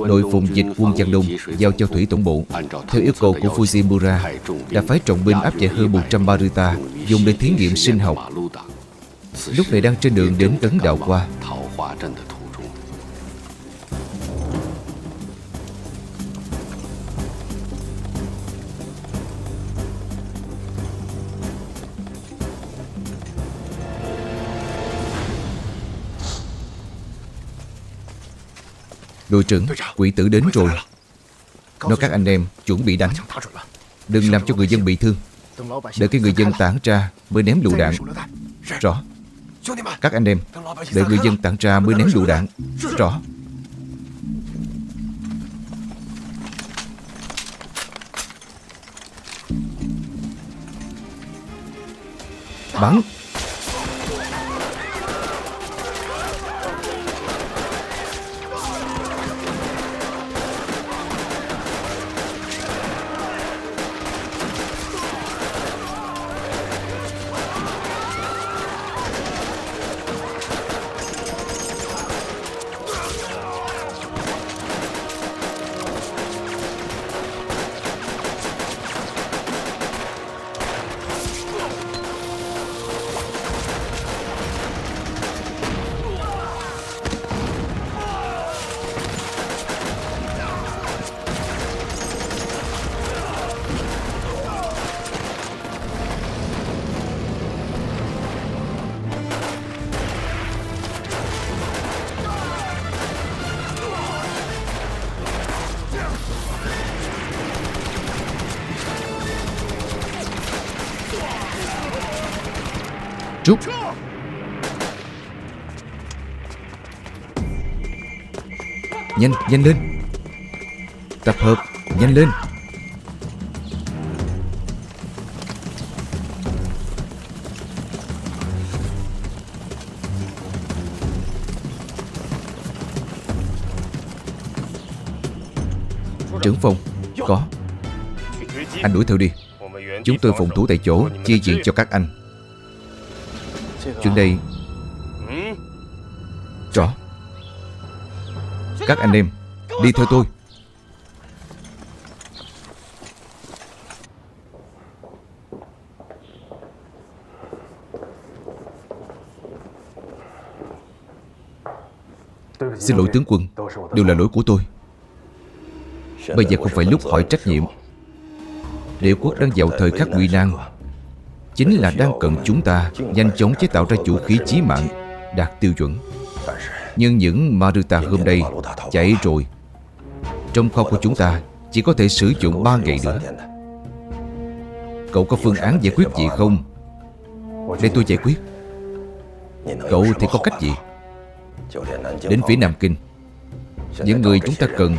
đội phụng dịch quân Giang Đông giao cho thủy tổng bộ. Theo yêu cầu của Fujimura, đã phái trọng binh áp giải hơn 100 Maruta dùng để thí nghiệm sinh học. Lúc này đang trên đường đến Ấn Đạo Qua. Đội trưởng, quỷ tử đến rồi. Nói các anh em chuẩn bị đánh. Đừng làm cho người dân bị thương. Đợi khi người dân tản ra mới ném lựu đạn. Rõ. Các anh em, đợi người dân tản ra mới ném lựu đạn. Rõ. Bắn. Rút. Nhanh, nhanh lên. Tập hợp, nhanh lên. Trưởng phòng, có. Anh đuổi theo đi. Chúng tôi phòng thủ tại chỗ, chia diện cho các anh. Chuyện đây. Rõ. Các anh em, đi theo tôi. Xin lỗi tướng quân, đều là lỗi của tôi. Bây giờ không phải lúc hỏi trách nhiệm. Đế quốc đang vào thời khắc nguy nan, chính là đang cần chúng ta nhanh chóng chế tạo ra vũ khí chí mạng đạt tiêu chuẩn. Nhưng những Maruta hôm nay chạy rồi. Trong kho của chúng ta chỉ có thể sử dụng 3 ngày nữa. Cậu có phương án giải quyết gì không? Để tôi giải quyết. Cậu thì có cách gì? Đến phía Nam Kinh, những người chúng ta cần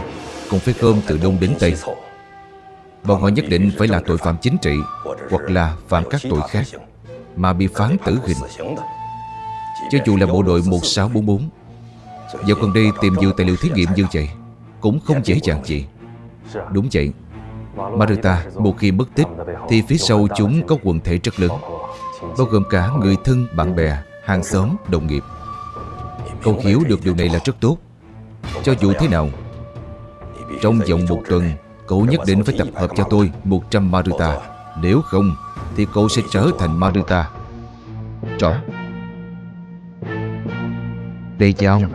còn phải gom từ Đông đến Tây. Bọn họ nhất định phải là tội phạm chính trị hoặc là phạm các tội khác mà bị phán tử hình. Cho dù là bộ đội 1644, dạo gần đây tìm nhiều tài liệu thí nghiệm như vậy cũng không dễ dàng gì. Đúng vậy, Maruta một khi mất tích thì phía sau chúng có quần thể rất lớn, bao gồm cả người thân, bạn bè, hàng xóm, đồng nghiệp. Cậu hiểu được điều này là rất tốt. Cho dù thế nào, trong vòng 1 tuần cậu nhất định phải tập hợp cho tôi 100 Maruta. Nếu không thì cậu sẽ trở thành Maruta. Rõ. Đây cho ông.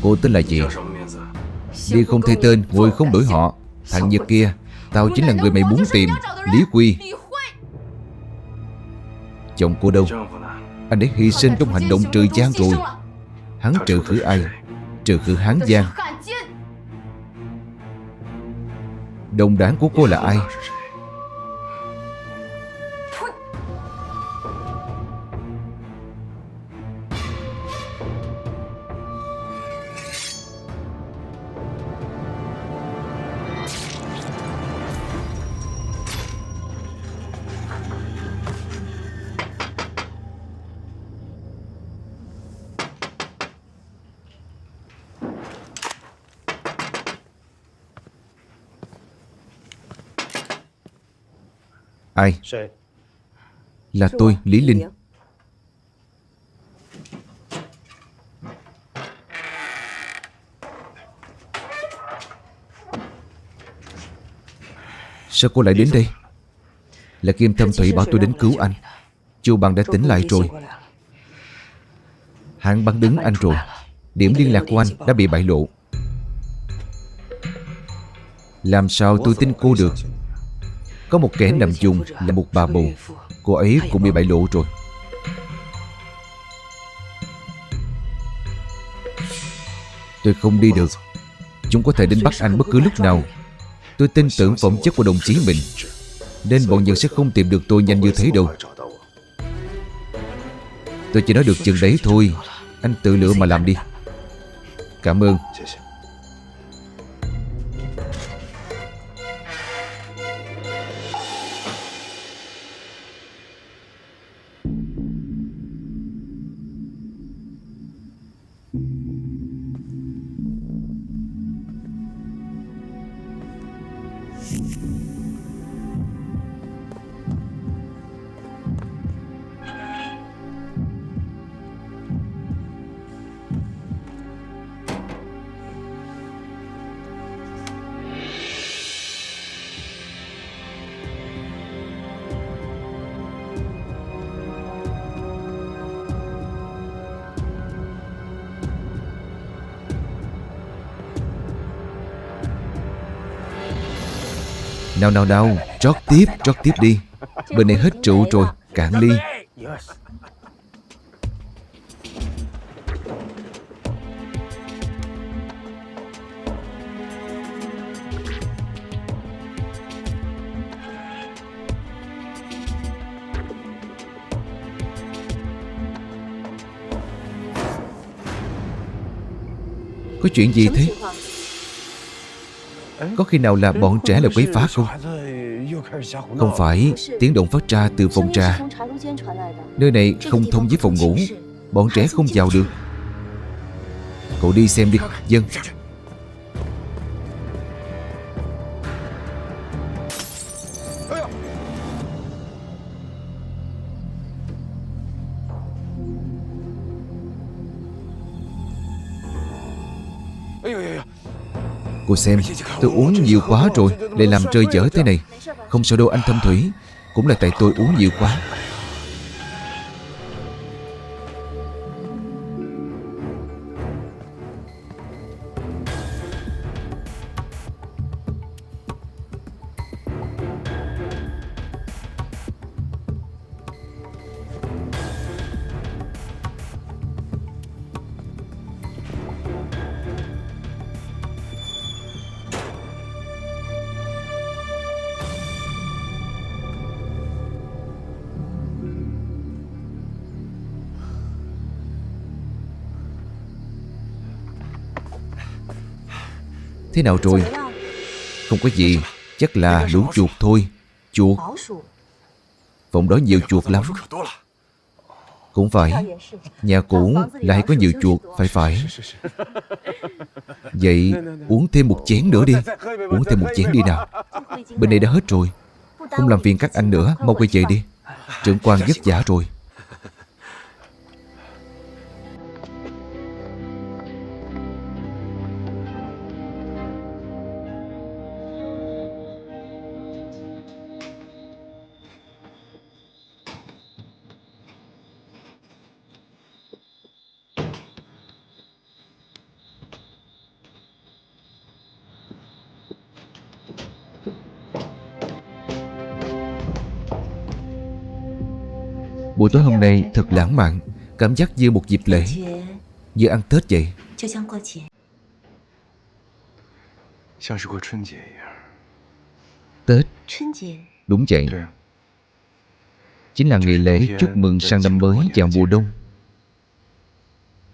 Cô tên là gì? Đi không thay tên, ngồi không đổi họ. Thằng Nhật kia, tao chính là người mày muốn tìm, Lý Quy. Chồng cô đâu? Anh ấy hy sinh trong hành động trừ gian rồi. Hắn trừ khử ai? Trừ khử Hán Giang. Đồng đảng của cô là ai? Ai? Là tôi, Lý Linh. Sao cô lại đến đây? Là Kim Thâm Thủy bảo tôi đến cứu anh. Chu Bằng đã tỉnh lại rồi. Hắn bắn đứng anh rồi. Điểm liên lạc của anh đã bị bại lộ. Làm sao tôi tin cô được? Có một kẻ nằm dùng là một bà bầu. Cô ấy cũng bị bại lộ rồi. Tôi không đi được. Chúng có thể đến bắt anh bất cứ lúc nào. Tôi tin tưởng phẩm chất của đồng chí mình, nên bọn Nhật sẽ không tìm được tôi nhanh như thế đâu. Tôi chỉ nói được chừng đấy thôi. Anh tự lựa mà làm đi. Cảm ơn. Nào, rót tiếp đi. Bên này hết rượu rồi, cạn ly. Có chuyện gì thế? Có khi nào là bọn trẻ là quấy phá không? Không phải, tiếng động phát ra từ phòng trà. Nơi này không thông với phòng ngủ. Bọn trẻ không vào được. Cậu đi xem đi. Vâng. Cô xem, tôi uống nhiều quá rồi, lại làm rơi dở thế này. Không sao đâu anh Thâm Thủy. Cũng là tại tôi uống nhiều quá. Thế nào rồi? Không có gì. Chắc là lũ chuột thôi. Chuột? Phòng đó nhiều chuột lắm. Cũng phải. Nhà cũ lại có nhiều chuột. Phải. Vậy uống thêm một chén nữa đi. Uống thêm một chén đi nào. Bên này đã hết rồi. Không làm phiền các anh nữa. Mau quay về đi. Trưởng quan vất vả rồi. Buổi tối hôm nay thật lãng mạn. Cảm giác như một dịp lễ. Như ăn Tết vậy. 就像过节。 像是过春节一样。 Tết, 春节 đúng vậy. 对啊， Chính là ngày lễ chúc mừng sang năm mới vào mùa đông.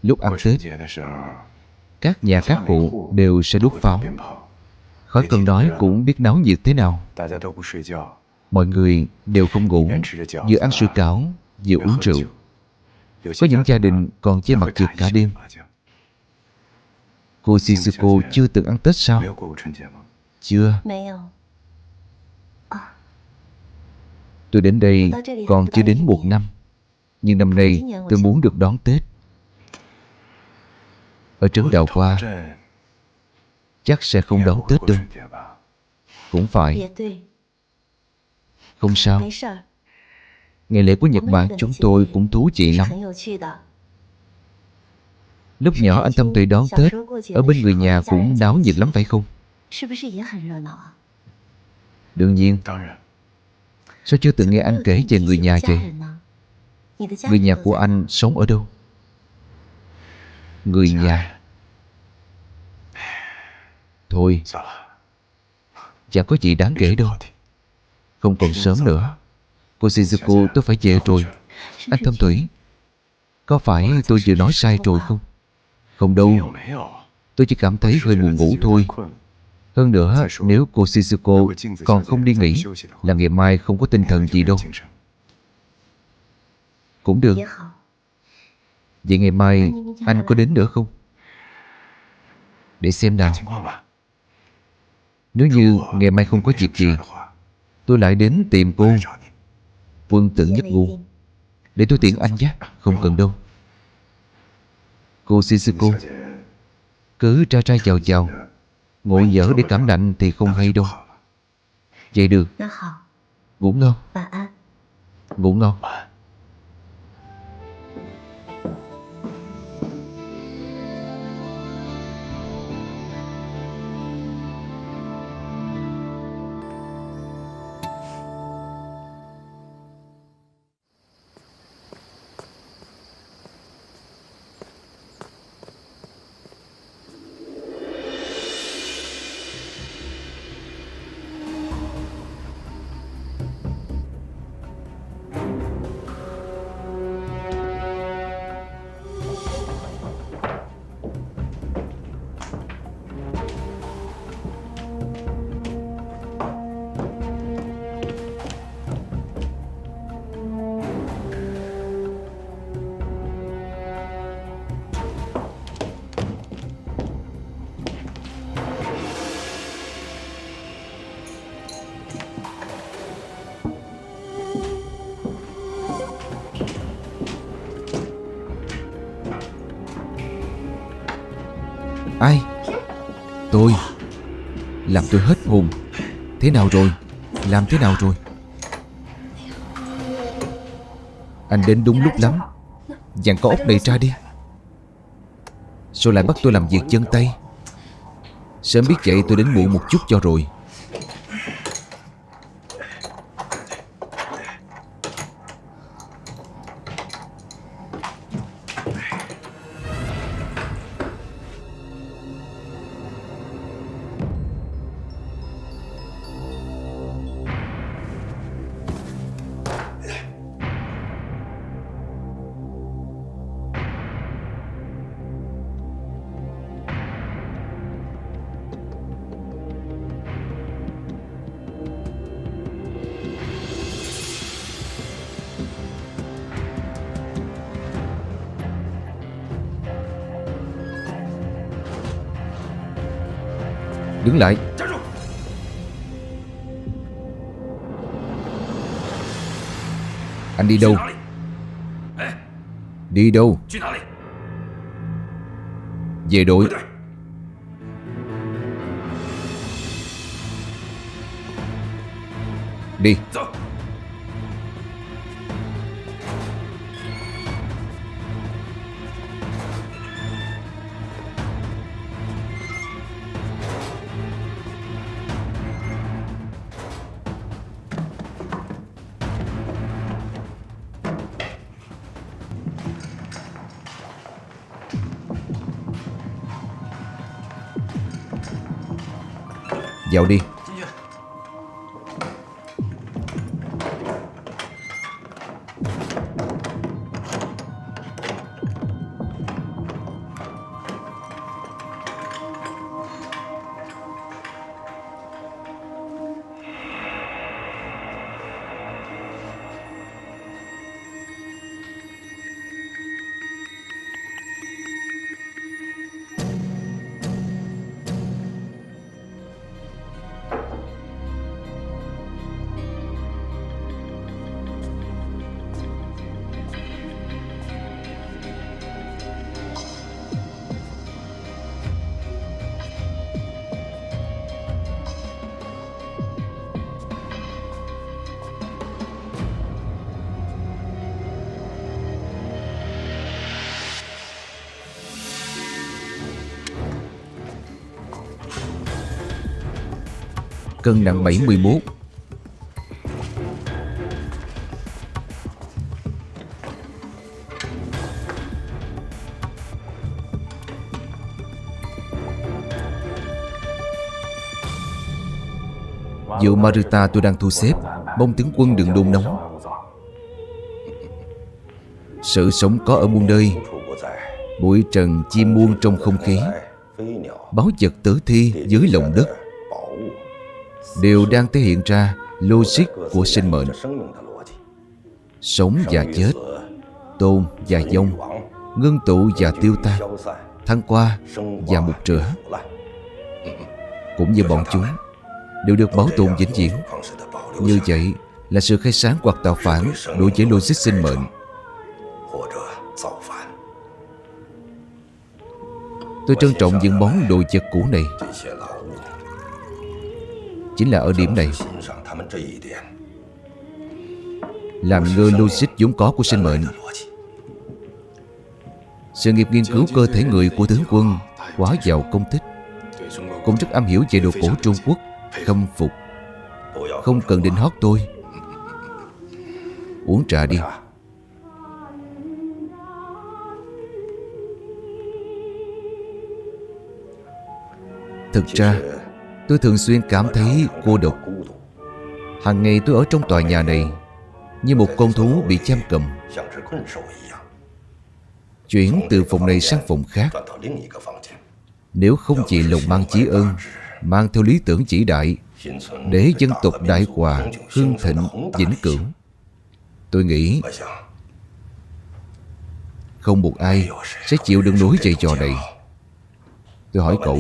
Lúc ăn 过春 Tết, 节的时候， các nhà các hộ đều sẽ 都 đốt 会放 pháo. 鞭炮， Khỏi cần nói cũng biết náo nhiệt thế nào. 大家都不睡觉， Mọi người đều không ngủ, vừa ăn sủi cảo, vừa 约 uống 喝 rượu. 酒。有 Có 些 những 家 gia 庭 đình còn che 还 mặt 会 trượt 打一 cả 宿 đêm. 麻将。 Cô Shizuko chưa từng ăn Tết 没 sao? 有过过春节吗？ Chưa. 没有。 Tôi đến đây còn chưa đến 1 năm. Nhưng năm nay tôi muốn được đón Tết. Ở trấn Đào 头 Hoa 阵 chắc sẽ 应 không 该 đón 不会 Tết 过 đâu. 春节吧？ Cũng phải, 也对， không sao. 没事儿， Ngày lễ của 我 Nhật 们日 Bản 本的 chúng 节 tôi 日 cũng thú vị 是 lắm. 很有趣的。 Lúc nhỏ anh Tâm Tuệ đón 小 Tết, 时候过节 ở 的 bên 时 người 候， nhà 一家人 cũng 在 náo 一 nhiệt lắm 起， phải không? 是不是也很热闹啊？ Đương nhiên, 当然， sao chưa từng nghe 怎么没 anh 有 kể 听 về 你 người 提起 nhà 过家 vậy? 人呢？你的家 Người 人 nhà 都 của 在 anh sống ở đâu? Người 家 nhà. 人。 Thôi, 算了， chẳng có gì đáng 没 kể 什么 đâu. 好听。 Không còn sớm nữa. Cô Shizuko, tôi phải về rồi. 是 Anh 是 Tâm 去 Thủy, có phải tôi vừa nói sai rồi không? Không 没 đâu, 有没有， tôi chỉ cảm 我 thấy 只是 hơi 觉得 buồn 自 ngủ 己有 thôi. 点困了。 Hơn nữa,再说, nếu cô Shizuko如果镜子 còn 小姐 không đi 再不 nghỉ 休息的话， là ngày mai không có tinh 明 thần 天就 gì 没有 đâu. 精神。 Cũng được. 也好。 Vậy ngày mai anh có đến nữa không? Để xem nào. 情况吧。 Nếu 如 như 果 ngày mai không có 没什 việc 么事 gì, 儿的话， tôi lại đến tìm 我 cô. 来找你。 Quân tử 一言 nhất 为 ngôn. 定。 Để tôi tiễn anh nhé. Không cần đâu. Cô 镜子 Shizuko, 小姐， cứ ra ra vào 真 vào. 的 Ngồi dở để cảm lạnh thì 那 không 可 hay 就不 đâu. 好了。 Vậy được. 那好， Ngủ ngon. 晚安。 Ngủ ngon. 晚安。 Ai? Tôi. Làm tôi hết hồn. Thế nào rồi? Làm thế nào rồi? Anh đến đúng lúc lắm. Dàn con ốc này ra đi. Sao lại bắt tôi làm việc chân tay? Sớm biết vậy tôi đến muộn một chút cho rồi. Đứng lại. Anh đi đâu? Đi đâu? Về đội. Đi. Vào đi. Cân nặng 71. Vụ Maruta tôi đang thu xếp, mong tướng quân đừng đôn nóng. Sự sống có ở muôn nơi. Bụi trần chim muôn trong không khí, báu vật tử thi dưới lòng đất đều đang thể hiện ra logic của sinh mệnh. Sống và chết, tôn và vong, ngưng tụ và tiêu tan, thăng qua và mục rửa, cũng như bọn chúng đều được bảo tồn vĩnh viễn. Như vậy là sự khai sáng hoặc tạo phản đối với logic sinh mệnh. Tôi trân trọng những món đồ vật cũ này. Chính là ở điểm này, làm ngơ logic vốn có của sinh mệnh. Sự nghiệp nghiên cứu cơ thể người của tướng quân quá giàu công tích, cũng rất am hiểu về đồ cổ Trung Quốc, khâm phục. Không cần định hót tôi. Uống trà đi. Thực ra tôi thường xuyên cảm thấy cô độc. Hàng ngày tôi ở trong tòa nhà này như một con thú bị giam cầm, chuyển từ phòng này sang phòng khác. Nếu không chỉ lòng mang chí ân, mang theo lý tưởng vĩ đại để dân tộc đại hòa hưng thịnh vĩnh cửu, tôi nghĩ không một ai sẽ chịu đựng nổi giày trò này. Tôi hỏi cậu,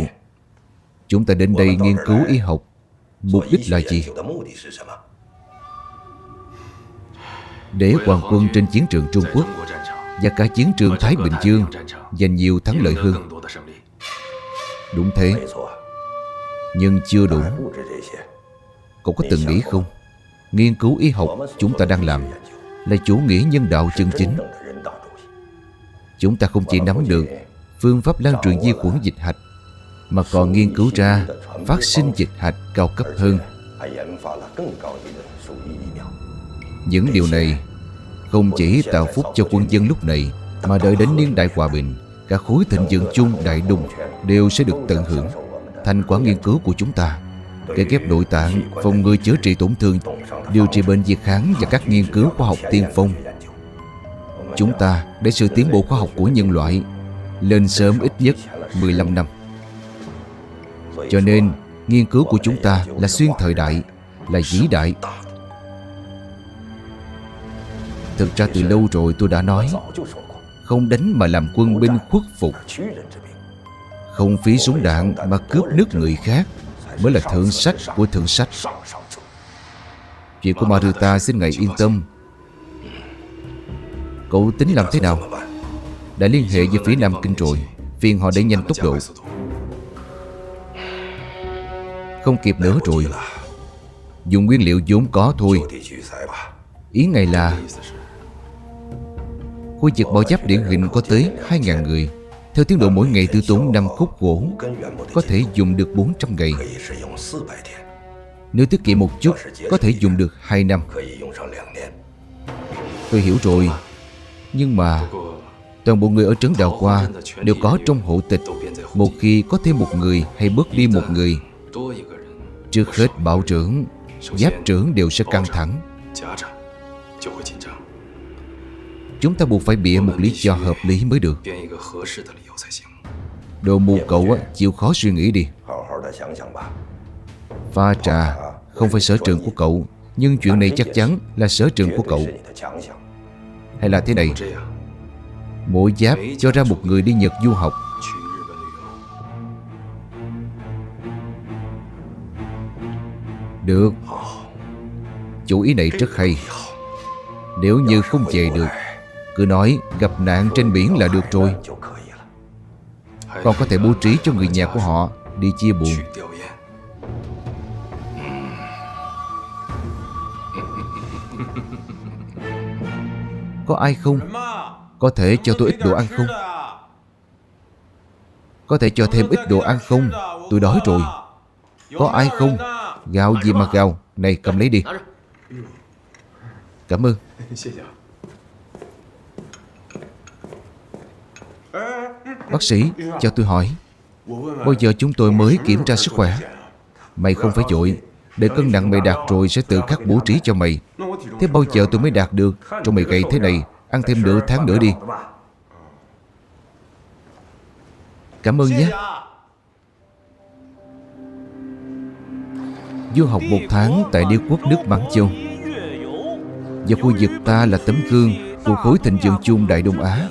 chúng ta đến đây nghiên cứu y học, mục đích là gì? Để hoàng quân trên chiến trường Trung Quốc và cả chiến trường Thái Bình Dương giành nhiều thắng lợi hơn. Đúng thế, nhưng chưa đủ. Cậu có từng nghĩ không? Nghiên cứu y học chúng ta đang làm là chủ nghĩa nhân đạo chân chính. Chúng ta không chỉ nắm được phương pháp lan truyền vi khuẩn dịch hạch, mà còn nghiên cứu ra phát sinh dịch hạch cao cấp hơn. Những điều này không chỉ tạo phúc cho quân dân lúc này, mà đợi đến niên đại hòa bình, cả khối thịnh vượng chung Đại Đông đều sẽ được tận hưởng. Thành quả nghiên cứu của chúng ta, cải ghép nội tạng, phòng ngừa chữa trị tổn thương, điều trị bệnh diệt kháng và các nghiên cứu khoa học tiên phong. Chúng ta để sự tiến bộ khoa học của nhân loại lên sớm ít nhất 15 năm. Cho nên nghiên cứu của chúng ta là xuyên thời đại, là vĩ đại. Thực ra từ lâu rồi tôi đã nói, không đánh mà làm quân binh khuất phục, không phí súng đạn mà cướp nước người khác mới là thượng sách của thượng sách. Chuyện của Maruta xin ngài yên tâm. Cậu tính làm thế nào? Đã liên hệ với phía Nam Kinh rồi, phiền họ đẩy nhanh tốc độ. Không kịp nữa rồi. Dùng nguyên liệu vốn có thôi. Ý ngài là khu vực bảo giáp điển hình có tới 2.000 người. Theo tiến độ mỗi ngày tiêu tốn 5 khúc gỗ, có thể dùng được 400 ngày. Nếu tiết kiệm một chút, có thể dùng được 2 năm. Tôi hiểu rồi. Nhưng mà toàn bộ người ở trấn Đào Hoa đều có trong hộ tịch. Một khi có thêm một người hay bớt đi một người Trước hết bảo trưởng, giáp trưởng đều sẽ căng thẳng. Chúng ta buộc phải bịa một lý do hợp lý mới được. Đồ mù cậu chịu khó suy nghĩ đi. Pha trà không phải sở trường của cậu, nhưng chuyện này chắc chắn là sở trường của cậu. Hay là thế này, mỗi giáp cho ra một người đi Nhật du học. Được. Chủ ý này rất hay. Nếu như không về được, cứ nói gặp nạn trên biển là được rồi. Còn có thể bố trí cho người nhà của họ đi chia buồn. Có ai không? Có thể cho tôi ít đồ ăn không? Có thể cho thêm ít đồ ăn không? Tôi đói rồi. Có ai không? Gạo gì mà gạo? Này, cầm lấy đi. Cảm ơn. Bác sĩ, cho tôi hỏi, bao giờ chúng tôi mới kiểm tra sức khỏe? Mày không phải vội, để cân nặng mày đạt rồi sẽ tự khắc bố trí cho mày. Thế bao giờ tôi mới đạt được? Trong mày gầy thế này, ăn thêm nửa tháng nữa đi. Cảm ơn nhé. Du học 1 tháng tại đế quốc nước Mãn Châu. Và khu vực ta là tấm gương của khối thịnh vượng chung Đại Đông Á.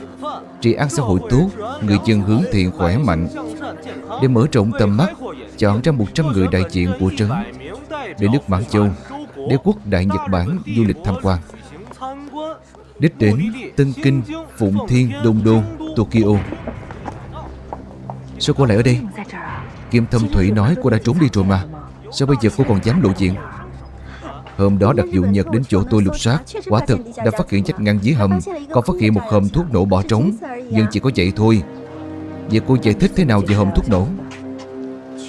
Trị an xã hội tốt, người dân hướng thiện khỏe mạnh. Để mở rộng tầm mắt, chọn ra 100 người đại diện của trấn để nước Mãn Châu, đế quốc Đại Nhật Bản du lịch tham quan. Đích đến Tân Kinh, Phụng Thiên, Đông Đô, Tokyo. Sao cô lại ở đây? Kim Thâm Thủy nói cô đã trốn đi rồi mà. Sao bây giờ cô còn dám lộ diện? Hôm đó đặc vụ Nhật đến chỗ tôi lục soát, quả thực đã phát hiện vách ngăn dưới hầm, còn phát hiện một hòm thuốc nổ bỏ trống. Nhưng chỉ có vậy thôi. Vậy cô giải thích thế nào về hòm thuốc nổ?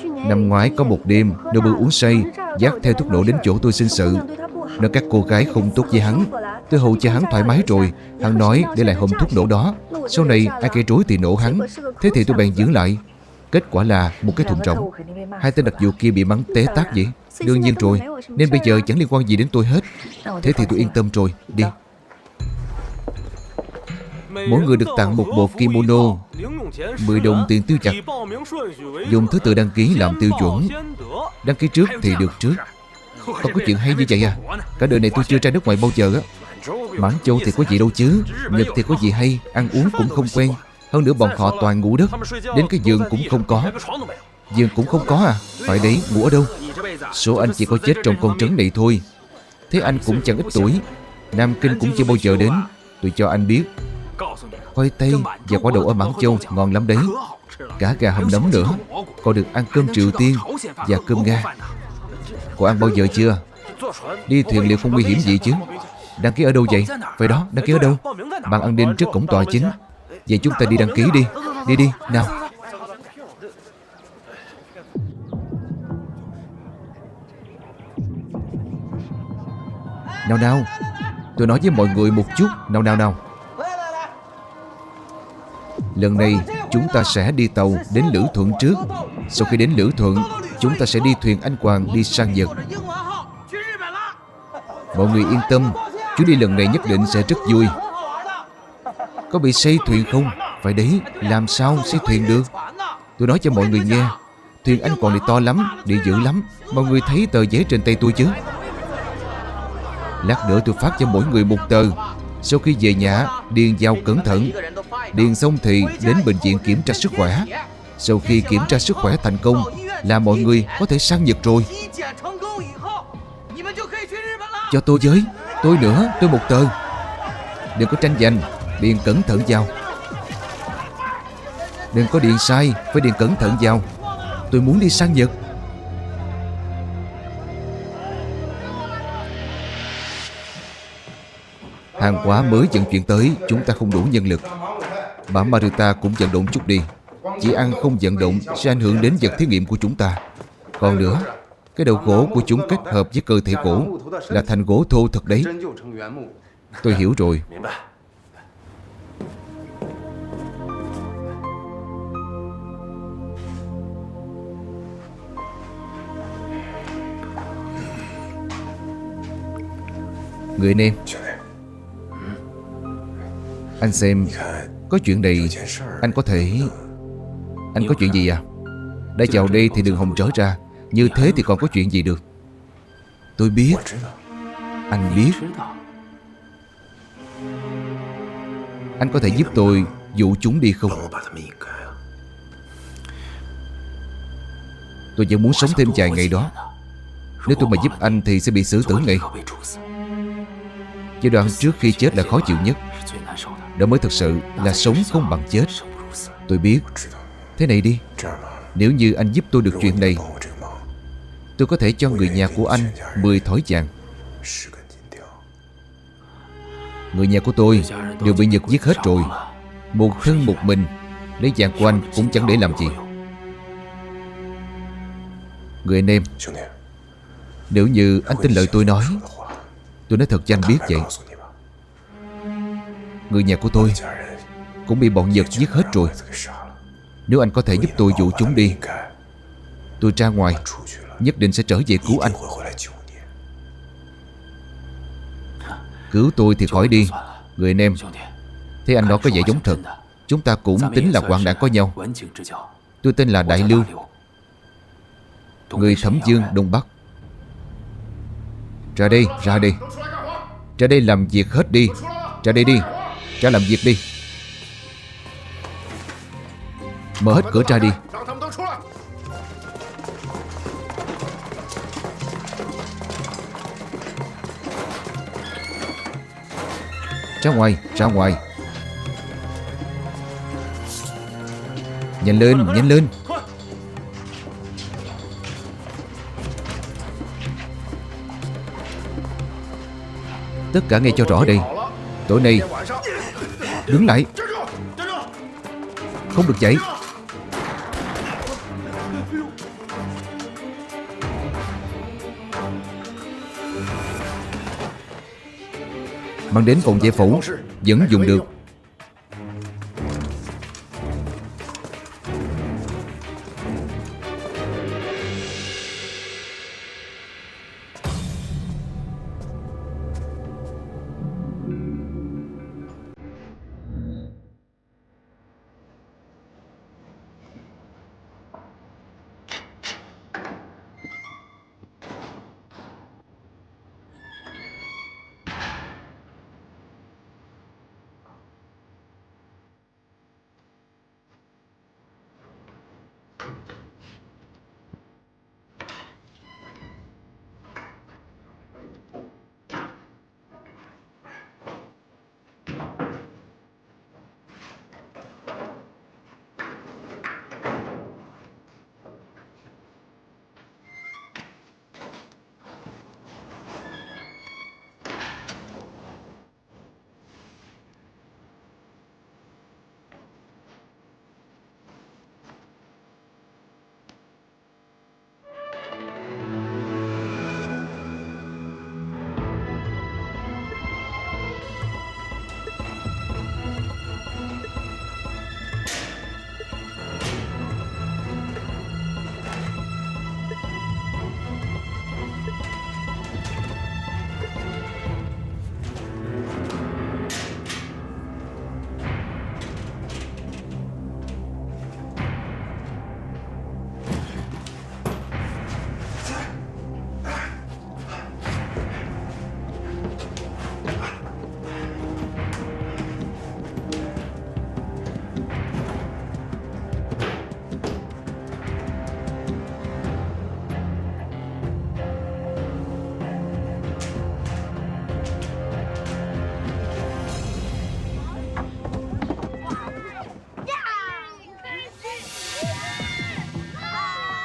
Năm ngoái có một đêm, Nobu uống say, dắt theo thuốc nổ đến chỗ tôi sinh sự. Nói các cô gái không tốt với hắn. Tôi hầu cho hắn thoải mái rồi. Hắn nói để lại hòm thuốc nổ đó. Sau này ai gây rối thì nổ hắn. Thế thì tôi bèn giữ lại. Kết quả là một cái thùng rỗng. 2 tên đặc vụ kia bị bắn té tát vậy. Đương nhiên rồi, nên bây giờ chẳng liên quan gì đến tôi hết. Thế thì tôi yên tâm rồi. Đi. Mỗi người được tặng một bộ kimono, 10 đồng tiền tiêu chặt. Dùng thứ tự đăng ký làm tiêu chuẩn. Đăng ký trước thì được trước. Còn có chuyện hay như vậy à? Cả đời này tôi chưa ra nước ngoài bao giờ á. Mãn Châu thì có gì đâu chứ. Nhật thì có gì hay, ăn uống cũng không quen. Hơn nữa bọn họ toàn ngủ đất. Đến cái giường cũng không có. Giường cũng không có à? Phải đấy, ngủ ở đâu? Số anh chỉ có chết trong con trấn này thôi. Thế anh cũng chẳng ít tuổi. Nam Kinh cũng chưa bao giờ đến. Tôi cho anh biết, khoai tây và quả đậu ở Mãn Châu ngon lắm đấy. Cả gà hầm nấm nữa. Còn được ăn cơm Triều Tiên và cơm Nga. Cô ăn bao giờ chưa? Đi thuyền liệu không nguy hiểm gì chứ? Đăng ký ở đâu vậy? Phải đó, đăng ký ở đâu? Ban an ninh trước cổng tòa chính. Vậy chúng ta đi đăng ký đi. Đi đi, nào. Nào nào, tôi nói với mọi người một chút. Nào nào nào. Lần này chúng ta sẽ đi tàu đến Lữ Thuận trước. Sau khi đến Lữ Thuận, chúng ta sẽ đi thuyền Anh Hoàng đi sang Nhật. Mọi người yên tâm, chuyến đi lần này nhất định sẽ rất vui. Có bị xây thuyền không? Phải đấy, làm sao xây thuyền được? Tôi nói cho mọi người nghe, thuyền Anh Hoàng này to lắm, địa dữ lắm. Mọi người thấy tờ giấy trên tay tôi chứ? Lát nữa tôi phát cho mỗi người một tờ. Sau khi về nhà, điền vào cẩn thận. Điền xong thì đến bệnh viện kiểm tra sức khỏe. Sau khi kiểm tra sức khỏe thành công là mọi người có thể sang Nhật rồi. Cho tôi với. Tôi nữa, tôi một tờ. Đừng có tranh giành, điền cẩn thận vào. Đừng có điền sai, phải điền cẩn thận vào. Tôi muốn đi sang Nhật. Hàng hóa mới vận chuyển tới, chúng ta không đủ nhân lực. Bà Maruta cũng vận động chút đi. Chỉ ăn không vận động sẽ ảnh hưởng đến vật thí nghiệm của chúng ta. Còn nữa, cái đầu gỗ của chúng kết hợp với cơ thể gỗ là thành gỗ thô thật đấy. Tôi hiểu rồi. Người anh em, anh xem, có chuyện này anh có thể... Anh có chuyện gì à? Đã vào đây thì đừng hòng trở ra. Như thế thì còn có chuyện gì được. Tôi biết. Anh biết. Anh có thể giúp tôi dụ chúng đi không? Tôi vẫn muốn sống thêm vài ngày đó. Nếu tôi mà giúp anh thì sẽ bị xử tử ngay. Giai đoạn trước khi chết là khó chịu nhất. Đó mới thực sự là sống không bằng chết. Tôi biết. Thế này đi, nếu như anh giúp tôi được chuyện này, tôi có thể cho người nhà của anh 10 thỏi vàng. Người nhà của tôi đều bị Nhật giết hết rồi. Một thân một mình, lấy vàng của anh cũng chẳng để làm gì. Người anh em, nếu như anh tin lời tôi nói thật cho anh biết vậy. Người nhà của tôi cũng bị bọn Nhật giết hết rồi. Nếu anh có thể giúp tôi dụ chúng đi, tôi ra ngoài nhất định sẽ trở về cứu anh. Cứu tôi thì khỏi đi. Người anh em, thế anh đó có vẻ giống thật. Chúng ta cũng tính là hoạn nạn có nhau. Tôi tên là Đại Lưu, người Thẩm Dương Đông Bắc. Ra đây, ra đây. Ra đây làm việc hết đi. Ra đây đi. Ra làm việc đi. Mở hết cửa ra đi. Ra ngoài, ra ngoài. Nhanh lên, nhanh lên. Tất cả nghe cho rõ đây. Tối nay đứng lại. Không được chạy. Mang đến phòng vệ phủ vẫn dùng được.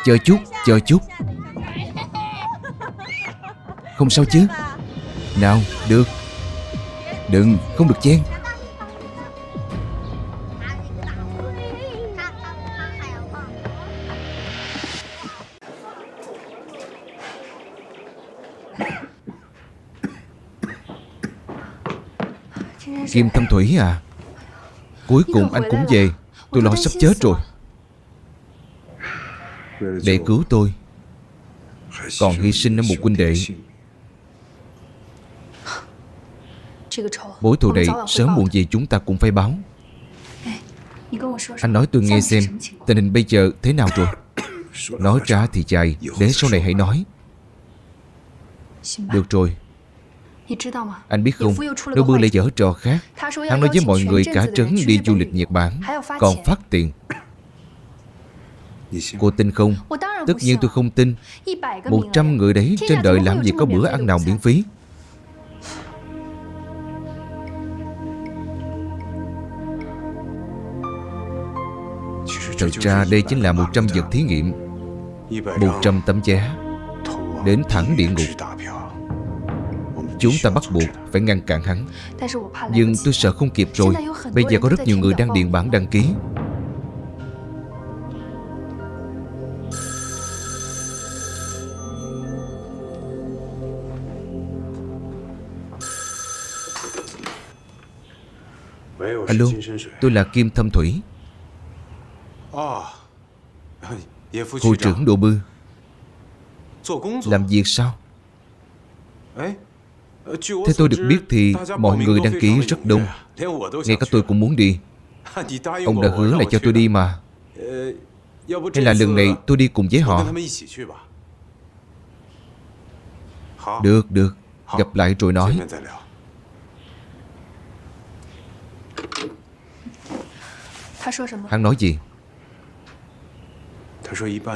Chờ chút, chờ chút. Không sao chứ? Nào, được. Đừng, không được chen. Kim Thâm Thủy à, cuối cùng anh cũng về. Tôi lo sắp chết rồi. Để cứu tôi còn hy sinh ở một huynh đệ. Mối thù này sớm muộn gì chúng ta cũng phải báo. Anh nói tôi nghe xem tình hình bây giờ thế nào rồi. Nói ra thì dài, để sau này hãy nói. Được rồi. Anh biết không, Đô Bư lại dở trò khác. Hắn nói với mọi người cả trấn đi du lịch Nhật Bản, còn phát tiền. Cô tin không? Tất nhiên tôi không tin. 100 người đấy, trên đời làm gì có bữa ăn nào miễn phí. Thực ra đây chính là 100 vật thí nghiệm, 100 tấm vé đến thẳng địa ngục. Chúng ta bắt buộc phải ngăn cản hắn. Nhưng tôi sợ không kịp rồi. Bây giờ có rất nhiều người đang điền bản đăng ký. Alo, tôi là Kim Thâm Thủy, Hội trưởng Đô Bư. Làm việc sao? Thế tôi được biết thì mọi người đăng ký rất đông. Ngay cả tôi cũng muốn đi. Ông đã hứa là cho tôi đi mà. Hay là lần này tôi đi cùng với họ? Được, được. Gặp lại rồi nói. Hắn nói gì?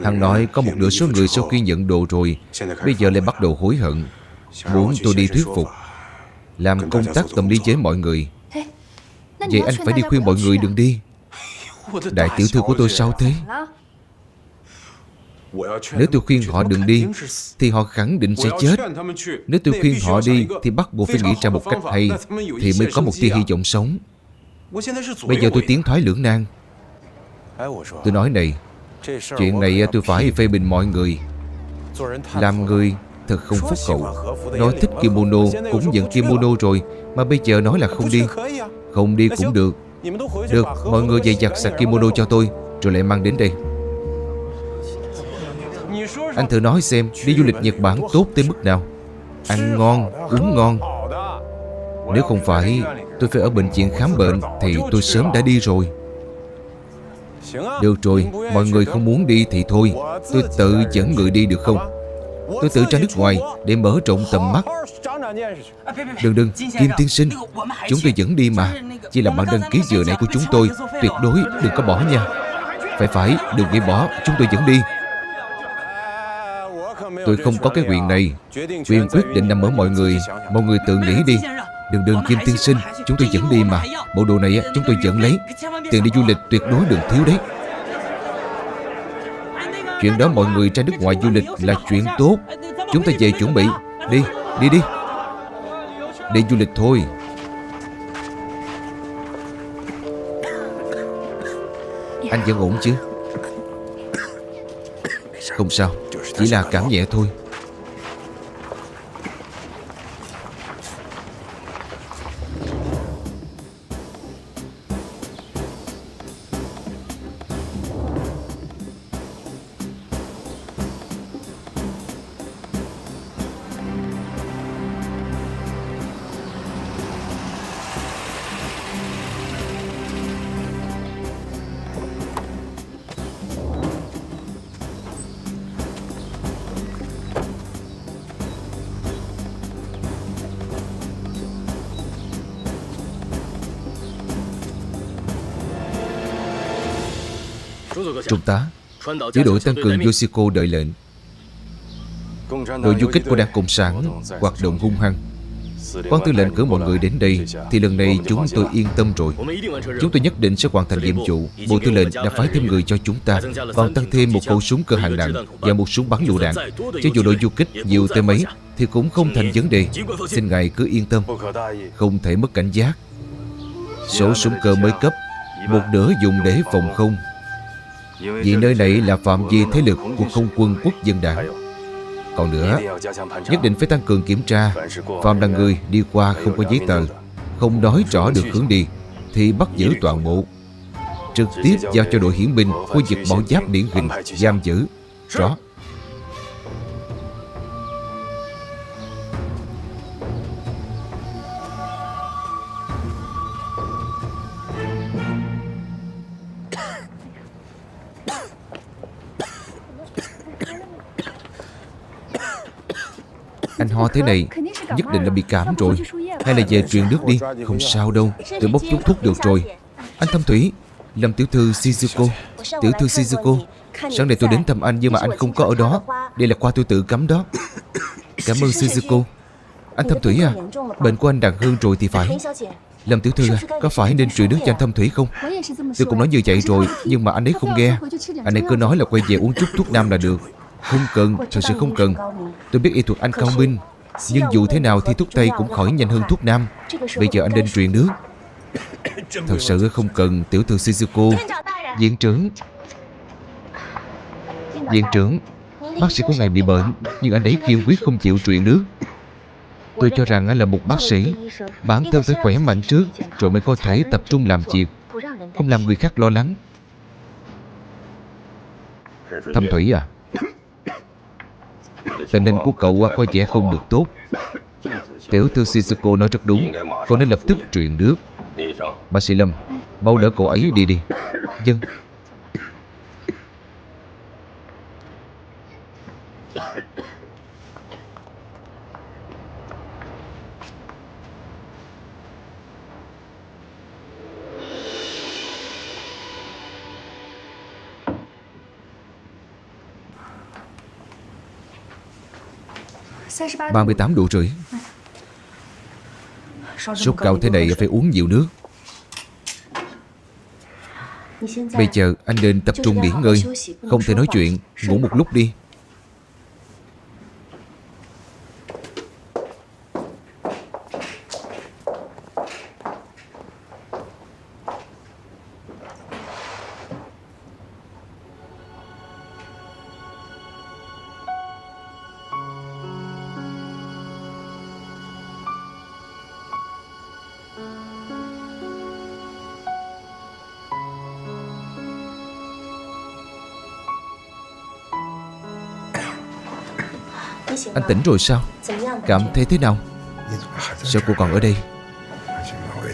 Hắn nói có một nửa số người sau khi nhận đồ rồi, bây giờ lại bắt đầu hối hận, muốn tôi đi thuyết phục, làm công tác tâm lý với mọi người. Vậy anh phải đi khuyên mọi người đừng đi. Đại tiểu thư của tôi sao thế? Nếu tôi khuyên họ đừng đi thì họ khẳng định sẽ chết. Nếu tôi khuyên họ đi thì bắt buộc phải nghĩ ra một cách hay, thì mới có một tia hy vọng sống. Bây giờ tôi tiến thoái lưỡng nan. Tôi nói này, chuyện này tôi phải phê bình mọi người. Làm người thật không phúc hậu. Nói thích kimono cũng nhận kimono rồi, mà bây giờ nói là không đi. Không đi cũng được. Được, mọi người dày giặt sạch kimono cho tôi, rồi lại mang đến đây. Anh thử nói xem, đi du lịch Nhật Bản tốt tới mức nào? Ăn ngon, uống ngon. Nếu không phải tôi phải ở bệnh viện khám bệnh thì tôi sớm đã đi rồi. Được rồi, mọi người không muốn đi thì thôi, tôi tự dẫn người đi được không? Tôi tự ra nước ngoài để mở rộng tầm mắt. Đừng, Kim tiên sinh, chúng tôi dẫn đi mà. Chỉ là bản đăng ký vừa nãy của chúng tôi, tuyệt đối đừng có bỏ nha. Phải, đừng nghĩ bỏ, chúng tôi dẫn đi. Tôi không có cái quyền này. Quyền quyết định nằm ở mọi người. Mọi người tự nghĩ đi. Đừng, Kim tiên sinh, chúng tôi dẫn đi mà. Bộ đồ này chúng tôi dẫn lấy. Tiền đi du lịch tuyệt đối đừng thiếu đấy. Chuyện đó mọi người ra nước ngoài du lịch là chuyện tốt. Chúng ta về chuẩn bị. Đi. Đi du lịch thôi. Anh vẫn ổn chứ? Không sao, chỉ là cảm nhẹ thôi. Trung tá, chỉ đội tăng cường Yoshiko đợi lệnh. Đội du kích của Đảng Cộng sản hoạt động hung hăng. Quan tư lệnh cử mọi người đến đây thì lần này chúng tôi yên tâm rồi. Chúng tôi nhất định sẽ hoàn thành nhiệm vụ. Bộ tư lệnh đã phái thêm người cho chúng ta, còn tăng thêm một khẩu súng cơ hạng nặng và một súng bắn lựu đạn. Cho dù đội du kích nhiều tới mấy thì cũng không thành vấn đề. Xin ngài cứ yên tâm, không thể mất cảnh giác. Số súng cơ mới cấp, một nửa dùng để phòng không, vì nơi này là phạm vi thế lực của không quân quốc dân đảng. Còn nữa, nhất định phải tăng cường kiểm tra. Phạm là người đi qua không có giấy tờ, không nói rõ được hướng đi thì bắt giữ toàn bộ, trực tiếp giao cho đội hiển binh khu vực bảo giáp điển hình giam giữ. Rõ. Anh ho thế này nhất định là bị cảm rồi. Hay là về truyền nước đi. Không sao đâu, tôi bốc chút thuốc được rồi. Anh Thâm Thủy, Lâm tiểu thư Shizuko. Tiểu thư Shizuko, sáng nay tôi đến thăm anh nhưng mà anh không có ở đó. Đây là khoa tôi tự cắm đó. Cảm ơn Shizuko. Anh Thâm Thủy à, bệnh của anh nặng hơn rồi thì phải. Lâm tiểu thư à, có phải nên truyền nước cho anh Thâm Thủy không? Tôi cũng nói như vậy rồi, nhưng mà anh ấy không nghe. Anh ấy cứ nói là quay về uống chút thuốc nam là được. Không cần, thật sự không cần. Tôi biết y thuật anh cao minh, nhưng dù thế nào thì thuốc Tây cũng khỏi nhanh hơn thuốc Nam. Bây giờ anh nên truyền nước. Thật sự không cần, tiểu thư Shizuko. Viện trưởng, viện trưởng, bác sĩ của ngài bị bệnh, nhưng anh ấy kiên quyết không chịu truyền nước. Tôi cho rằng anh là một bác sĩ, bản thân phải khỏe mạnh trước, rồi mới có thể tập trung làm việc, không làm người khác lo lắng. Thâm Thủy à, tình hình của cậu có vẻ không được tốt. Tiểu thư Shizuko nói rất đúng, cậu nên lập tức truyền nước. Bác sĩ Lâm, mau đỡ cậu ấy đi đi. Vâng. Ba mươi 38 độ rưỡi. Sốt cao thế này phải uống nhiều nước. Bây giờ anh nên tập trung nghỉ ngơi, không thể nói chuyện, ngủ một lúc đi. Anh tỉnh rồi sao? Cảm thấy thế nào? Sao cô còn ở đây?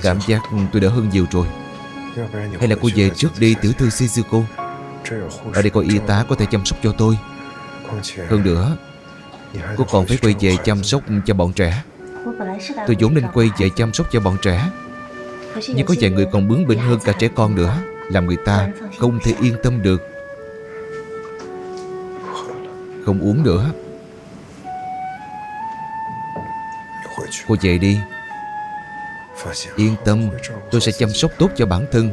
Cảm giác tôi đỡ hơn nhiều rồi. Hay là cô về trước đi, tiểu thư Shizuko. Ở đây có y tá có thể chăm sóc cho tôi. Hơn nữa, cô còn phải quay về chăm sóc cho bọn trẻ. Tôi vốn nên quay về chăm sóc cho bọn trẻ, nhưng có vài người còn bướng bỉnh hơn cả trẻ con nữa, làm người ta không thể yên tâm được. Không uống nữa. Cô về đi. Yên tâm, tôi sẽ chăm sóc tốt cho bản thân.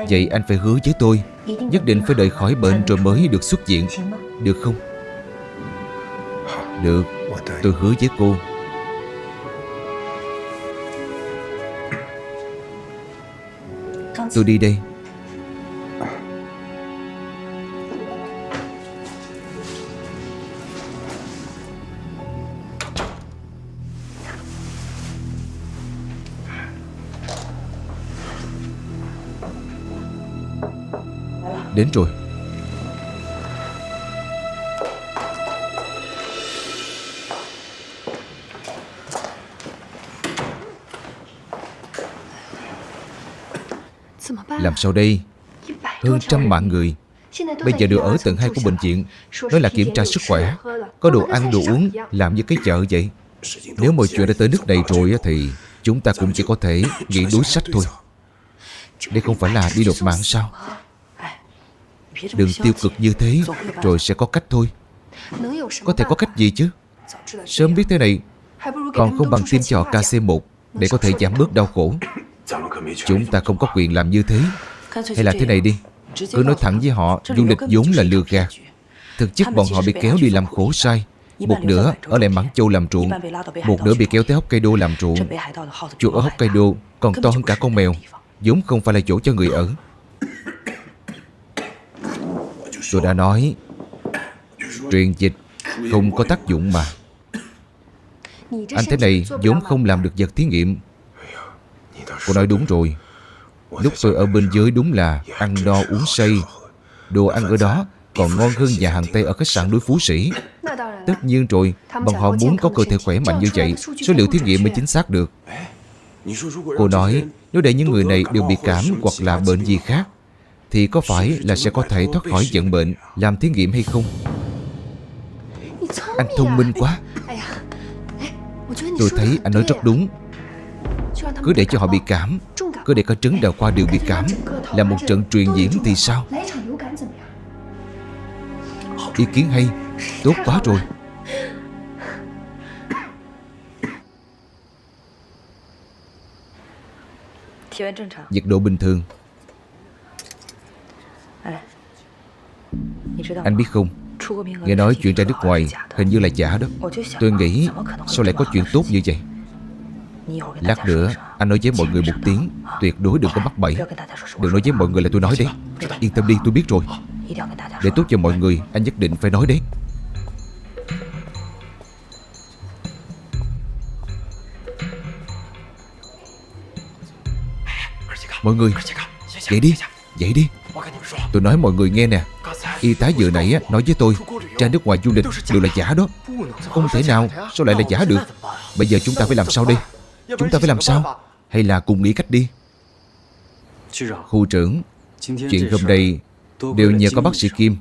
Vậy anh phải hứa với tôi, nhất định phải đợi khỏi bệnh rồi mới được xuất viện, được không? Được, tôi hứa với cô. Tôi đi đây. Đến rồi. Làm sao đây? Hơn 100 mạng người bây giờ đều ở tầng 2 của bệnh viện. Nói là kiểm tra sức khỏe, có đồ ăn đồ uống, làm như cái chợ vậy. Nếu mọi chuyện đã tới nước này rồi thì chúng ta cũng chỉ có thể nghĩ đối sách thôi. Đây không phải là đi nộp mạng sao? Đừng tiêu cực như thế, rồi sẽ có cách thôi. Có thể có cách gì chứ? Sớm biết thế này, còn không bằng tiêm cho họ KC1 để có thể giảm bớt đau khổ. Chúng ta không có quyền làm như thế. Hay là thế này đi, cứ nói thẳng với họ du lịch vốn là lừa gạt. Thực chất bọn họ bị kéo đi làm khổ sai. Một nửa ở lại Mãn Châu làm ruộng, một nửa bị kéo tới Hokkaido làm ruộng. Chuột ở Hokkaido còn to hơn cả con mèo, vốn không phải là chỗ cho người ở. Tôi đã nói, truyền dịch không có tác dụng mà. Anh thế này vốn không làm được vật thí nghiệm. Cô nói đúng rồi. Lúc tôi ở bên dưới đúng là ăn no uống say. Đồ ăn ở đó còn ngon hơn nhà hàng Tây ở khách sạn núi Phú Sĩ. Tất nhiên rồi, bọn họ muốn có cơ thể khỏe mạnh như vậy, số liệu thí nghiệm mới chính xác được. Cô nói, nếu để những người này đều bị cảm hoặc là bệnh gì khác, thì có phải là sẽ có thể thoát khỏi vận bệnh làm thí nghiệm hay không? Anh thông minh quá. Tôi thấy anh nói rất đúng. Cứ để cho họ bị cảm, cứ để cả trấn Đào Khoa đều bị cảm, là một trận truyền nhiễm thì sao? Ý kiến hay, tốt quá rồi. Nhiệt độ bình thường. Anh biết không, nghe nói chuyện ra nước ngoài hình như là giả đó. Tôi nghĩ sao lại có chuyện tốt như vậy. Lát nữa anh nói với mọi người một tiếng, tuyệt đối đừng có mắc bẫy. Đừng nói với mọi người là tôi nói đấy. Yên tâm đi, tôi biết rồi. Để tốt cho mọi người, anh nhất định phải nói đấy. Mọi người, dậy đi, dậy đi. Tôi nói mọi người nghe nè, y tá vừa nãy nói với tôi ra nước ngoài du lịch đều là giả đó. Không thể nào, sao lại là giả được? Bây giờ chúng ta phải làm sao đây? Chúng ta phải làm sao? Hay là cùng nghĩ cách đi? Khu trưởng, chuyện hôm nay đều nhờ có bác sĩ Kim,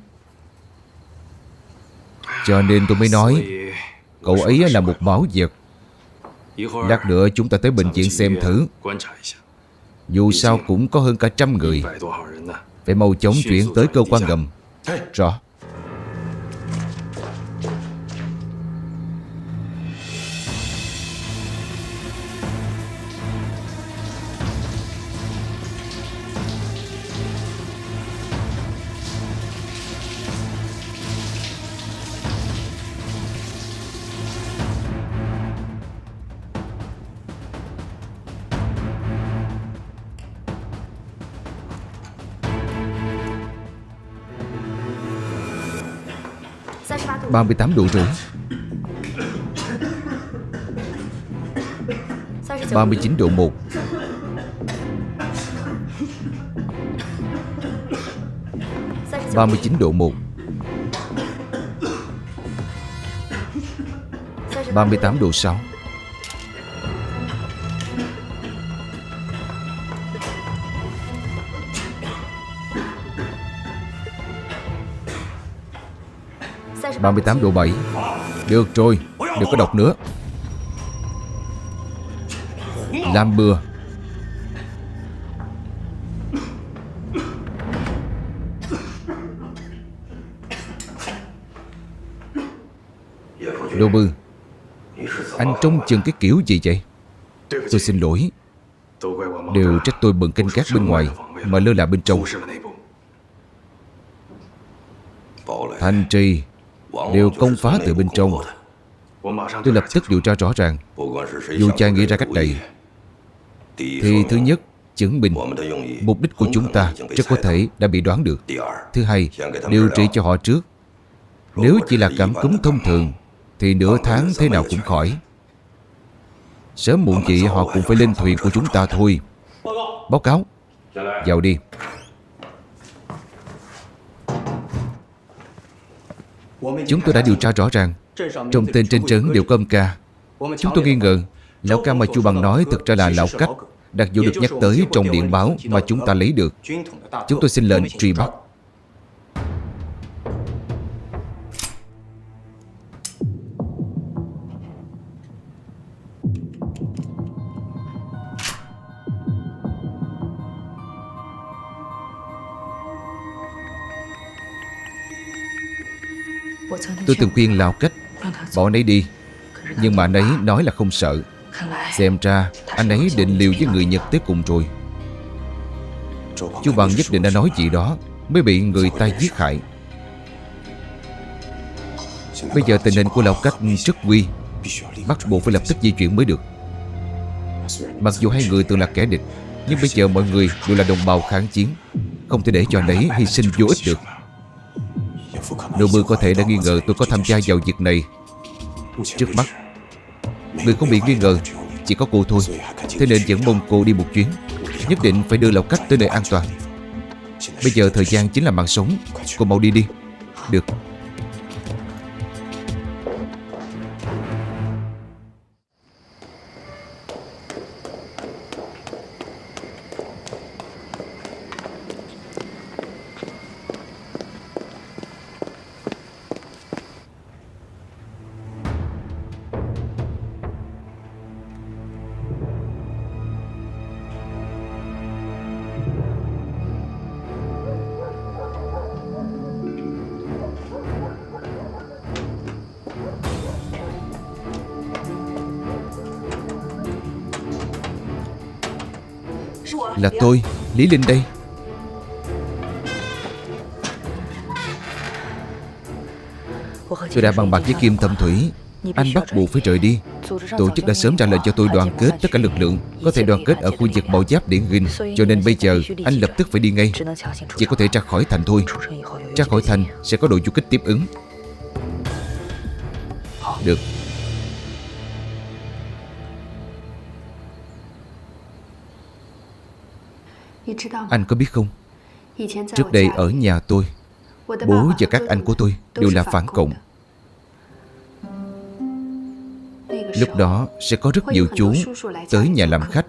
cho nên tôi mới nói cậu ấy là một bảo vật. Lát nữa chúng ta tới bệnh viện xem thử. Dù sao cũng có hơn cả 100 người. Phải mau chóng chuyển tới cơ quan ngầm. Rõ. độ. 38 độ rưỡi. 39 độ 1. 39 độ 1. 38 độ 6. 38 độ 7. Được rồi, đừng có đọc nữa. Làm bừa. Đô Bư, anh trông chừng cái kiểu gì vậy? Tôi xin lỗi. Đều trách tôi bận canh gác bên ngoài mà lơ là bên trong. Thanh trì đều công phá từ bên trong. Tôi lập tức điều tra rõ ràng. Dù cha nghĩ ra cách này thì thứ nhất, chứng minh mục đích của chúng ta rất có thể đã bị đoán được. Thứ hai, điều trị cho họ trước. Nếu chỉ là cảm cúm thông thường thì nửa tháng thế nào cũng khỏi. Sớm muộn gì họ cũng phải lên thuyền của chúng ta thôi. Báo cáo. Vào đi. Chúng tôi đã điều tra rõ ràng. Trong tên trên trấn đều có âm ca. Chúng tôi nghi ngờ lão ca mà chu Bằng nói thực ra là lão Cách, đặc vụ được nhắc tới trong điện báo mà chúng ta lấy được. Chúng tôi xin lệnh truy bắt. Tôi từng khuyên lão Cách bỏ anh ấy đi, nhưng mà anh ấy nói là không sợ. Xem ra anh ấy định liều với người Nhật tới cùng rồi. Chu Bằng nhất định đã nói gì đó mới bị người ta giết hại. Bây giờ tình hình của lão Cách rất nguy, bắt buộc phải lập tức di chuyển mới được. Mặc dù hai người từng là kẻ địch, nhưng bây giờ mọi người đều là đồng bào kháng chiến, không thể để cho anh ấy hy sinh vô ích được. Đô Bư có thể đã nghi ngờ tôi có tham gia vào việc này. Trước mắt người không bị nghi ngờ chỉ có cô thôi, thế nên dẫn mong cô đi một chuyến. Nhất định phải đưa lão Cách tới nơi an toàn. Bây giờ thời gian chính là mạng sống. Cô mau đi đi. Được. Là tôi, Lý Linh đây. Tôi đã bàn bạc với Kim Thâm Thủy, anh bắt buộc phải rời đi. Tổ chức đã sớm ra lệnh cho tôi đoàn kết tất cả lực lượng có thể đoàn kết ở khu vực Mậu Giáp Điển Hình. Cho nên bây giờ anh lập tức phải đi ngay. Chỉ có thể ra khỏi thành thôi. Ra khỏi thành sẽ có đội du kích tiếp ứng. Được. Anh có biết không, trước đây ở nhà tôi, bố và các anh của tôi đều là phản cộng. Lúc đó sẽ có rất nhiều chú tới nhà làm khách.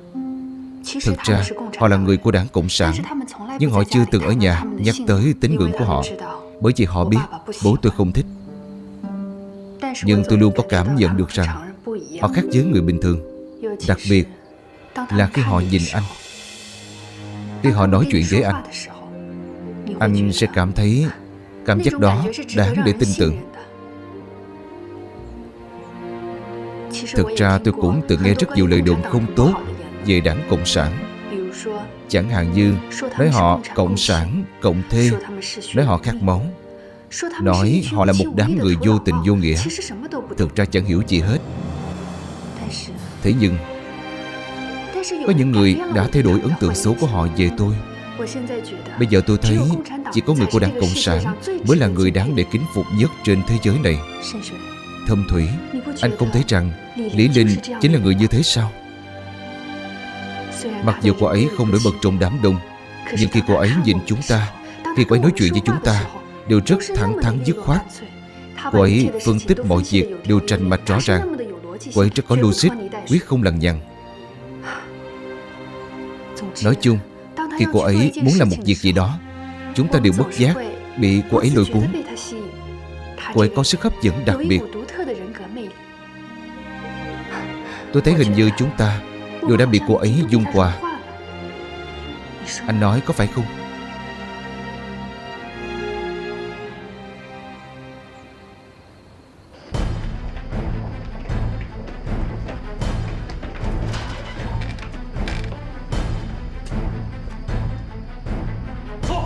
Thực ra họ là người của Đảng Cộng sản, nhưng họ chưa từng ở nhà nhắc tới tín ngưỡng của họ, bởi vì họ biết bố tôi không thích. Nhưng tôi luôn có cảm nhận được rằng họ khác với người bình thường. Đặc biệt là khi họ nhìn anh, khi họ nói chuyện với anh sẽ cảm thấy cảm giác đó đáng để tin tưởng. Thực ra tôi cũng từng nghe rất nhiều lời đồn không tốt về Đảng Cộng sản. Chẳng hạn như nói họ cộng sản, cộng thê, nói họ khát máu, nói họ là một đám người vô tình vô nghĩa. Thực ra chẳng hiểu gì hết. Thế nhưng có những người đã thay đổi ấn tượng xấu của họ về tôi. Bây giờ tôi thấy chỉ có người của Đảng Cộng sản mới là người đáng để kính phục nhất trên thế giới này. Thâm Thủy, anh không thấy rằng Lý Linh chính là người như thế sao? Mặc dù cô ấy không nổi bật trong đám đông, nhưng khi cô ấy nhìn chúng ta, khi cô ấy nói chuyện với chúng ta, đều rất thẳng thắn dứt khoát. Cô ấy phân tích mọi việc đều rành mạch rõ ràng. Cô ấy rất có logic, quyết không lằng nhằng. Nói chung, khi cô ấy muốn làm một việc gì đó, chúng ta đều bất giác bị cô ấy lôi cuốn. Cô ấy có sức hấp dẫn đặc biệt. Tôi thấy hình như chúng ta đều đã bị cô ấy dung qua. Anh nói có phải không?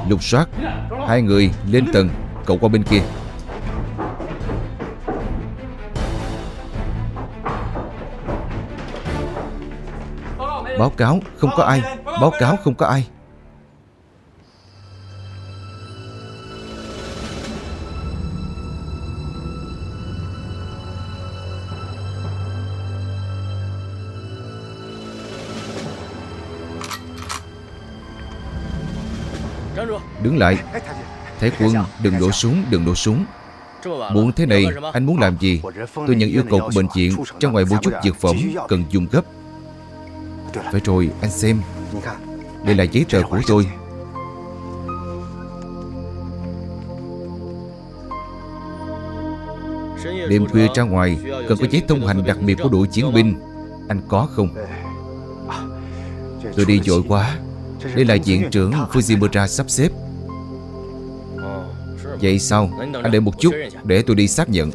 Lục soát. Hai người lên tầng, cậu qua bên kia. Báo cáo không có ai. Báo cáo không có ai. Đứng lại. Thái quân, đừng nổ súng, đừng nổ súng. Muộn thế này, anh muốn làm gì? Tôi nhận yêu cầu của bệnh viện, ra ngoài mua chút dược phẩm cần dùng gấp. Phải rồi, anh xem. Đây là giấy tờ của tôi. Đêm khuya ra ngoài cần có giấy thông hành đặc biệt của đội chiến binh. Anh có không? Tôi đi vội quá. Đây là viện trưởng Fujimura sắp xếp. Vậy sao? Anh đợi một chút để tôi đi xác nhận.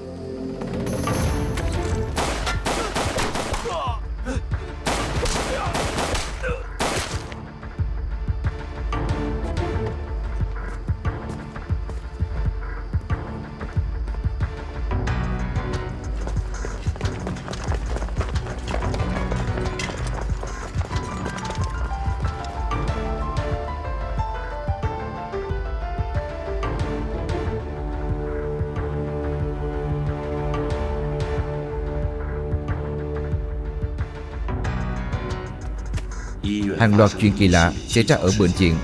Hàng loạt chuyện kỳ lạ xảy ra ở bệnh viện,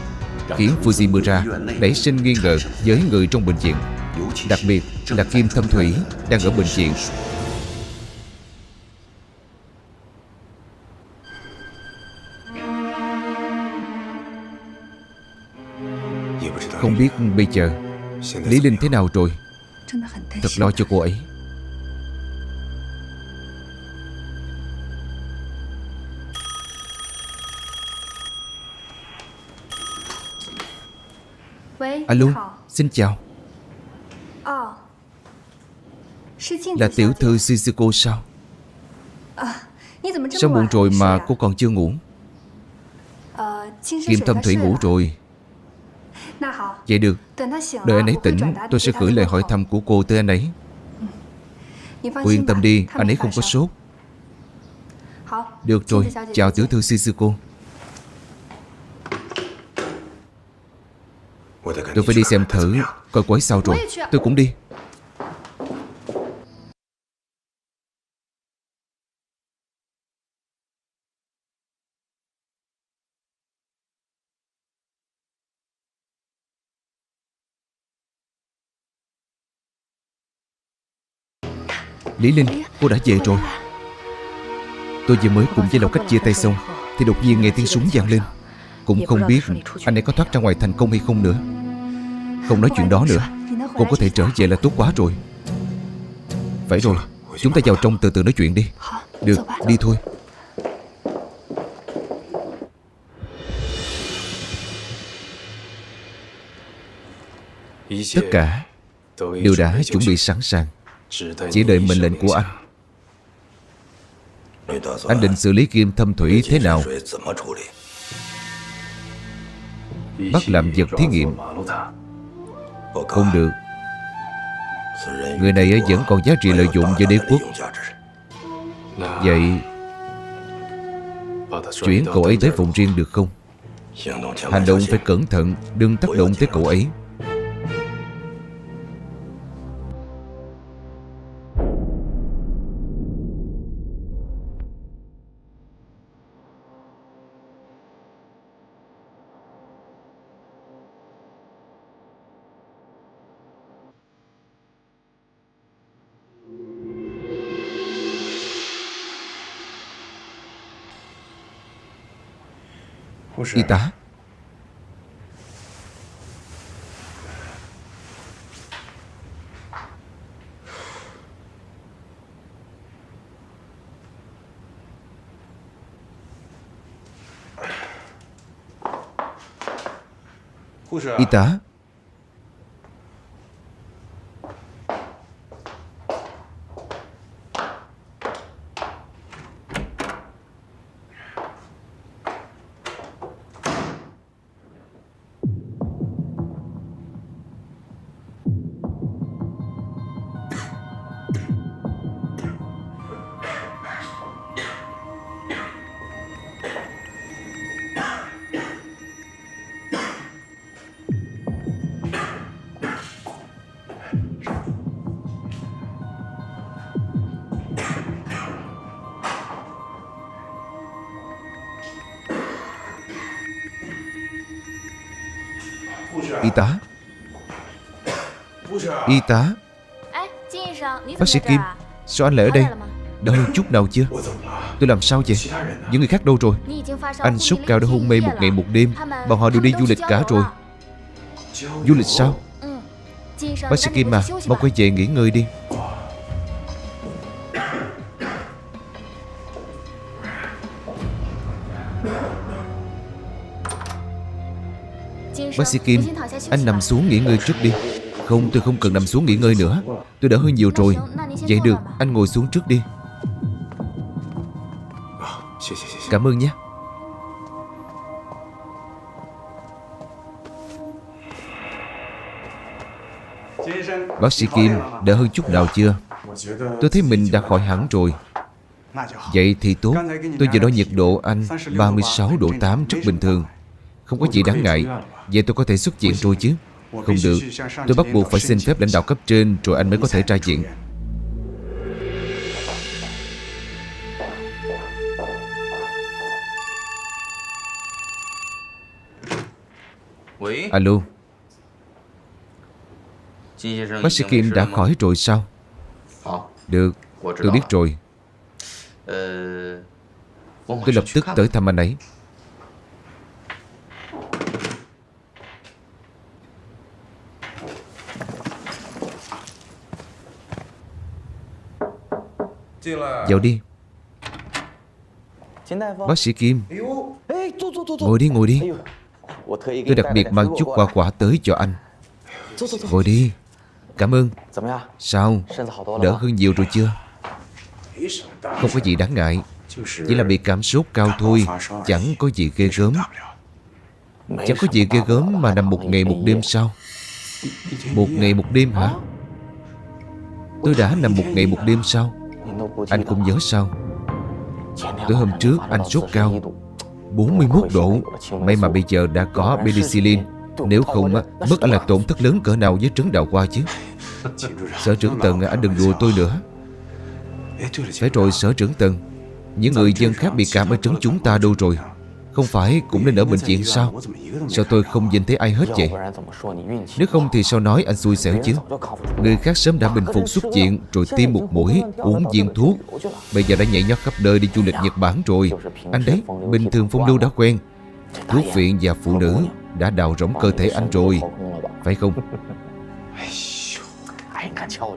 khiến Fujimura nảy sinh nghi ngờ với người trong bệnh viện, đặc biệt là Kim Thâm Thủy đang ở bệnh viện. Không biết bây giờ Lý Linh thế nào rồi. Thật lo cho cô ấy. Alo, xin chào. Là tiểu thư Shizuko sao? Sao muộn rồi mà cô còn chưa ngủ? Kim Thâm Thủy ngủ rồi. Vậy được, đợi anh ấy tỉnh, tôi sẽ gửi lời hỏi thăm của cô tới anh ấy. Cô yên tâm đi, anh ấy không có sốt. Được rồi, chào tiểu thư Shizuko. Tôi phải đi xem thử coi cô ấy sao rồi. Tôi cũng đi. Lý Linh, cô đã về rồi. Tôi vừa mới cùng với Lộc Cách chia tay xong thì đột nhiên nghe tiếng súng vang lên. Cũng không biết anh ấy có thoát ra ngoài thành công hay không nữa. Không nói chuyện đó nữa, cô có thể trở về là tốt quá rồi. Phải rồi, chúng ta vào trong từ từ nói chuyện đi. Được, đi thôi. Tất cả đều đã chuẩn bị sẵn sàng, chỉ đợi mệnh lệnh của anh. Anh định xử lý Kim Thâm Thủy thế nào? Bắt làm vật thí nghiệm? Không được. Người này vẫn còn giá trị lợi dụng với đế quốc. Vậy chuyển cậu ấy tới phòng riêng được không? Hành động phải cẩn thận, đừng tác động tới cậu ấy. Y tá, y tá. Y tá, y tá. Bác sĩ Kim, sao anh lại ở đây? Đau chút nào chưa? Tôi làm sao vậy? Những người khác đâu rồi? Anh sốt cao đã hôn mê một ngày một đêm. Bọn họ đều đi du lịch cả rồi. Du lịch sao? Bác sĩ Kim à, mau quay về nghỉ ngơi đi. Bác sĩ Kim, anh nằm xuống nghỉ ngơi trước đi. Không, tôi không cần nằm xuống nghỉ ngơi nữa. Tôi đã hơi nhiều rồi. Vậy được, anh ngồi xuống trước đi. Cảm ơn nhé. Bác sĩ Kim, đỡ hơn chút nào chưa? Tôi thấy mình đã khỏi hẳn rồi. Vậy thì tốt. Tôi vừa đo nhiệt độ anh 36 độ 8 rất bình thường. Không có gì đáng ngại. Vậy tôi có thể xuất viện rồi chứ? Không được. Tôi bắt buộc phải xin phép lãnh đạo cấp trên rồi anh mới có thể ra viện. Alo. Bác sĩ Kim đã khỏi rồi sao? Được, tôi biết rồi. Tôi lập tức tới thăm anh ấy. Vào đi. Bác sĩ Kim, ngồi đi, ngồi đi. Tôi đặc biệt mang chút quà quả tới cho anh. Ngồi đi. Cảm ơn. Sao? Đỡ hơn nhiều rồi chưa? Không có gì đáng ngại. Chỉ là bị cảm sốt cao thôi. Chẳng có gì ghê gớm. Chẳng có gì ghê gớm mà nằm một ngày một đêm sao? Một ngày một đêm hả? Tôi đã nằm một ngày một đêm sao? Anh không nhớ sao? Tối hôm trước anh sốt cao 41 độ. May mà bây giờ đã có penicillin. Nếu không mất anh là tổn thất lớn cỡ nào với trấn Đào Hoa chứ. Sở trưởng Tần, anh đừng đùa tôi nữa. Phải rồi Sở trưởng Tần, những người dân khác bị cảm ở trấn chúng ta đâu rồi? Không phải cũng nên ở bệnh viện sao? Sao tôi không nhìn thấy ai hết vậy? Nếu không thì sao nói anh xui xẻo chứ? Người khác sớm đã bình phục xuất viện, rồi tiêm một mũi, uống viên thuốc. Bây giờ đã nhảy nhót khắp nơi đi du lịch Nhật Bản rồi. Anh đấy, bình thường phong lưu đã quen. Thuốc viện và phụ nữ đã đào rỗng cơ thể anh rồi, phải không?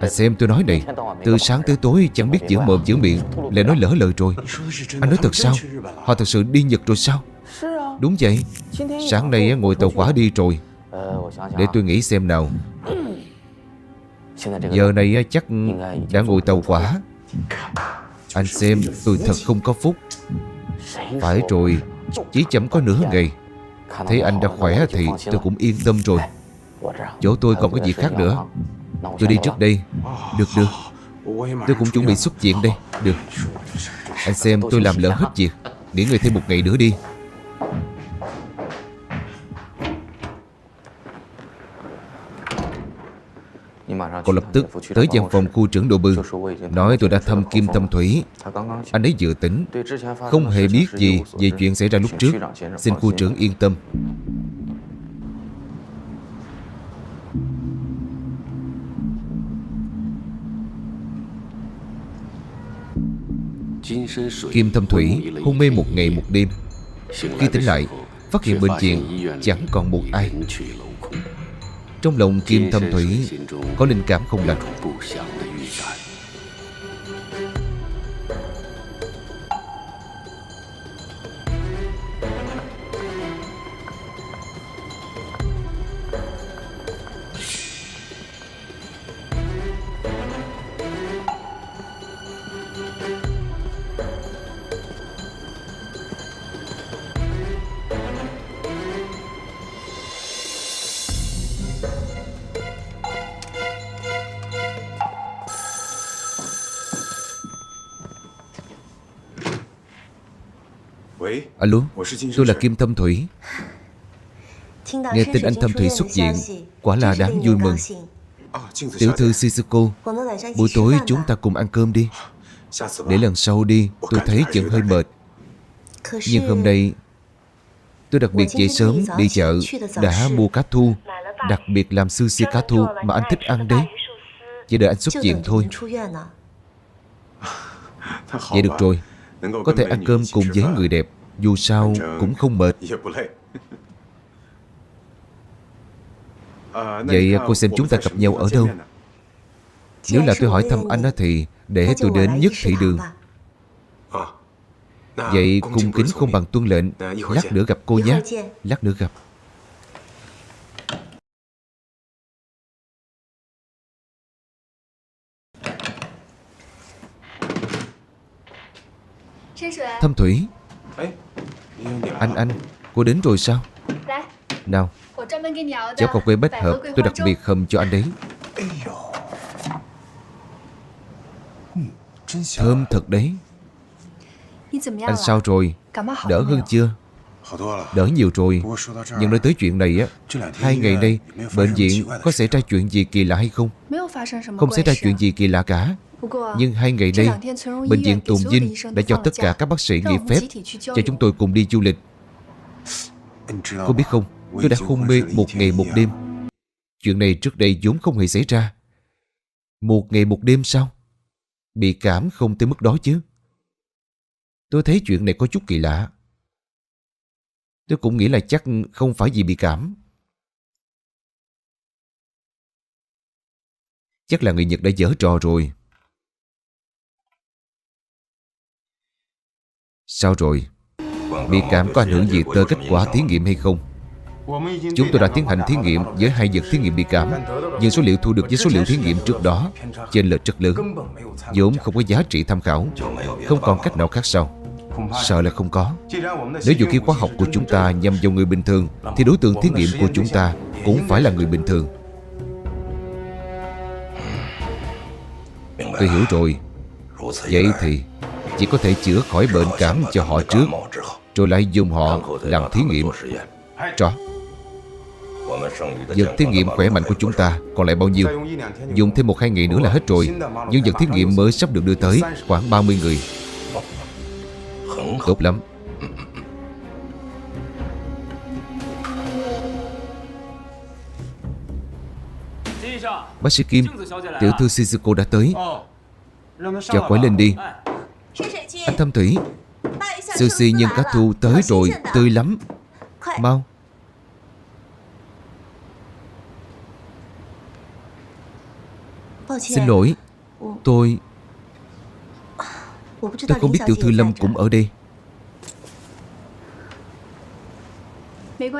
Anh xem tôi nói này, từ sáng tới tối chẳng biết giữ mồm giữ miệng, lại nói lỡ lời rồi. Anh nói thật sao? Họ thật sự đi Nhật rồi sao? Đúng vậy. Sáng nay ngồi tàu hỏa đi rồi. Để tôi nghĩ xem nào. Giờ này chắc đã ngồi tàu hỏa. Anh xem tôi thật không có phúc. Phải rồi, chỉ chậm có nửa ngày. Thấy anh đã khỏe thì tôi cũng yên tâm rồi. Chỗ tôi còn có việc khác nữa. Tôi đi trước đây. Được. Tôi cũng chuẩn bị xuất viện đây. Được. Anh xem tôi làm lỡ hết việc. Nghỉ ngơi thêm một ngày nữa đi. Còn lập tức tới văn phòng khu trưởng Độ Bư, nói tôi đã thăm Kim Thâm Thủy. Anh ấy vừa tỉnh, không hề biết gì về chuyện xảy ra lúc trước. Xin khu trưởng yên tâm. Kim Thâm Thủy hôn mê một ngày một đêm. Khi tỉnh lại, phát hiện bệnh viện chẳng còn một ai. Trong lòng Kim Thâm Thủy có linh cảm không lành. Alo, tôi là Kim Thâm Thủy. Nghe tin anh Thâm Thủy xuất viện, quả là đáng vui mừng. Tiểu thư Shizuko, buổi tối chúng ta cùng ăn cơm đi. Để lần sau đi, tôi thấy chừng hơi mệt. Nhưng hôm nay tôi đặc biệt dậy sớm đi chợ, đã mua cá thu, đặc biệt làm sushi cá thu mà anh thích ăn đấy. Chỉ đợi anh xuất viện thôi. Vậy được rồi, có thể ăn cơm cùng với người đẹp, dù sao cũng không mệt. Vậy cô xem chúng ta gặp nhau ở đâu? Nếu là tôi hỏi thăm anh thì để tôi đến Nhất Thị Đường. Vậy cung kính không bằng tuân lệnh. Lát nữa gặp cô nhé. Lát nữa gặp. Thâm Thủy. Anh, cô đến rồi sao? Nào, cháo cà quê bách hợp tôi đặc biệt hầm cho anh đấy. Thơm thật đấy. Anh sao rồi? Đỡ hơn chưa? Đỡ nhiều rồi. Nhưng nói tới chuyện này á, 2 ngày nay bệnh viện có xảy ra chuyện gì kỳ lạ hay không? Không xảy ra chuyện gì kỳ lạ cả. Nhưng 2 ngày nay bệnh viện Tùng Dinh đã cho tất cả các bác sĩ nghỉ phép, cho chúng tôi cùng đi du lịch. Cô biết không, tôi đã hôn mê 1 ngày 1 đêm. Chuyện này trước đây vốn không hề xảy ra. 1 ngày 1 đêm sao? Bị cảm không tới mức đó chứ. Tôi thấy chuyện này có chút kỳ lạ. Tôi cũng nghĩ là chắc không phải vì bị cảm. Chắc là người Nhật đã giở trò rồi. Sao rồi? Bị cảm có ảnh hưởng gì tới kết quả thí nghiệm hay không? Chúng tôi đã tiến hành thí nghiệm với 2 vật thí nghiệm bị cảm, nhưng số liệu thu được với số liệu thí nghiệm trước đó chênh lệch rất lớn, vốn không có giá trị tham khảo. Không còn cách nào khác sao? Sợ là không có. Nếu vũ khí hóa học của chúng ta nhằm vào người bình thường, thì đối tượng thí nghiệm của chúng ta cũng phải là người bình thường. Tôi hiểu rồi. Vậy thì chỉ có thể chữa khỏi bệnh cảm cho họ trước, rồi lại dùng họ làm thí nghiệm. Rõ. Vật thí nghiệm khỏe mạnh của chúng ta còn lại bao nhiêu? Dùng thêm 1-2 ngày nữa là hết rồi. Nhưng vật thí nghiệm mới sắp được đưa tới khoảng 30 người. Tốt lắm. Bác sĩ Kim, tiểu thư Shizuko đã tới. Cho quái lên đi. Anh Thâm Thủy, sushi nhân cá thu tới rồi, tươi lắm. Mau. Xin lỗi, tôi không biết tiểu thư Lâm cũng ở đây.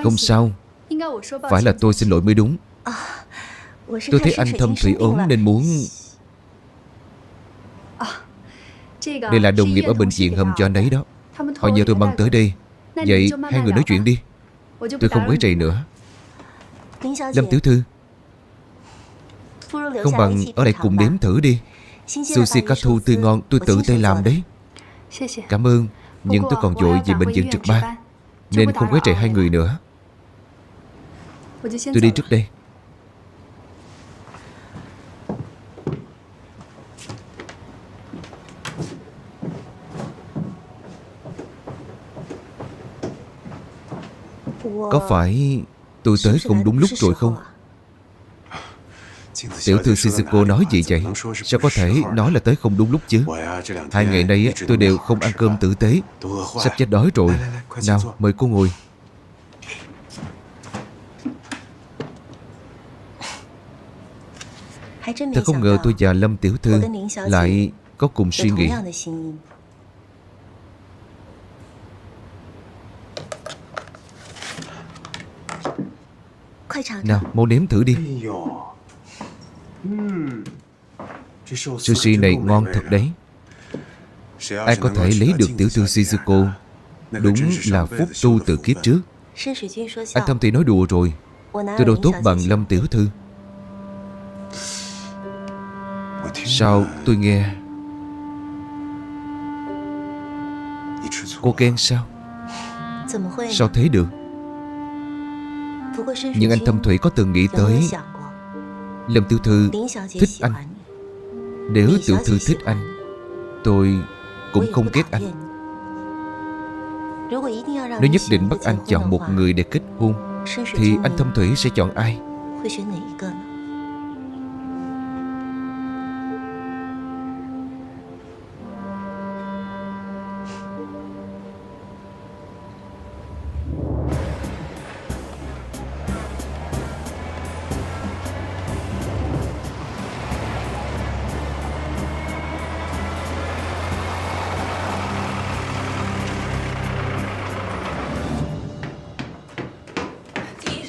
Không sao, phải là tôi xin lỗi mới đúng. Tôi thấy anh Thâm Thủy ốm nên muốn... Đây là đồng nghiệp ở bệnh viện hầm cho anh ấy đó. Họ nhờ tôi mang tới đây. Vậy hai người nói chuyện đi. Tôi không quấy rầy nữa. Lâm tiểu thư, không bằng ở đây cùng nếm thử đi. Sushi cá thu tươi ngon, tôi tự tay làm đấy. Cảm ơn, nhưng tôi còn vội về bệnh viện trực ban, nên không quấy rầy hai người nữa. Tôi đi trước đây. Có phải tôi tới không đúng lúc rồi không? Tiểu thư Shizuko nói gì vậy? Sao có thể nói là tới không đúng lúc chứ? 2 ngày nay tôi đều không ăn cơm tử tế, sắp chết đói rồi. Nào, mời cô ngồi. Thật không ngờ tôi và Lâm tiểu thư lại có cùng suy nghĩ. Nào, mau nếm thử đi. Sushi này ngon thật đấy. Ai có thể lấy được tiểu thư Shizuko đúng là phúc tu từ kiếp trước. Anh Thâm Thủy nói đùa rồi. Tôi đâu tốt bằng Lâm tiểu thư. Sao tôi nghe cô ghen sao? Sao thế được? Nhưng anh Thâm Thủy có từng nghĩ tới Lâm tiểu thư thích anh. Nếu tiểu thư thích anh, tôi cũng không ghét anh. Nếu nhất định bắt anh chọn một người để kết hôn, thì anh Thâm Thủy sẽ chọn ai?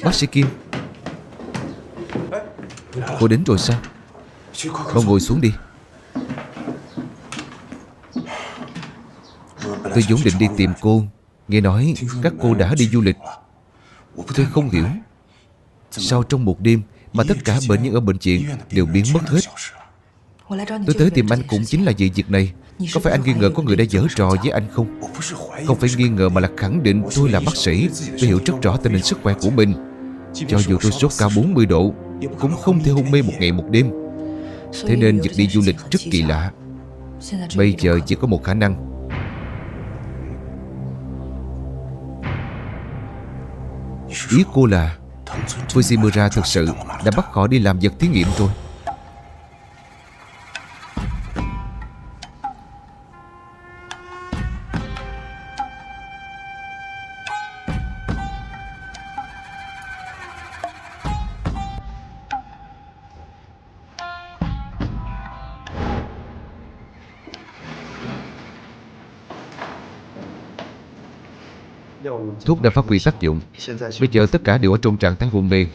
Bác sĩ Kim, cô đến rồi sao? Mau ngồi xuống đi. Tôi vốn định đi tìm cô. Nghe nói các cô đã đi du lịch. Tôi không hiểu sao trong một đêm mà tất cả bệnh nhân ở bệnh viện đều biến mất hết. Tôi tới tìm anh cũng chính là vì việc này. Có phải anh nghi ngờ có người đã giở trò với anh không? Không phải nghi ngờ mà là khẳng định tôi là bác sĩ. Tôi hiểu rất rõ tình hình sức khỏe của mình. Cho dù tôi sốt cao 40 độ cũng không thể hôn mê 1 ngày 1 đêm. Thế nên việc đi du lịch rất kỳ lạ. Bây giờ chỉ có một khả năng. Ý cô là Fushimura thực sự đã bắt họ đi làm vật thí nghiệm rồi. Thuốc đã phát huy tác dụng. Bây giờ tất cả đều ở trong trạng thái hôn mê.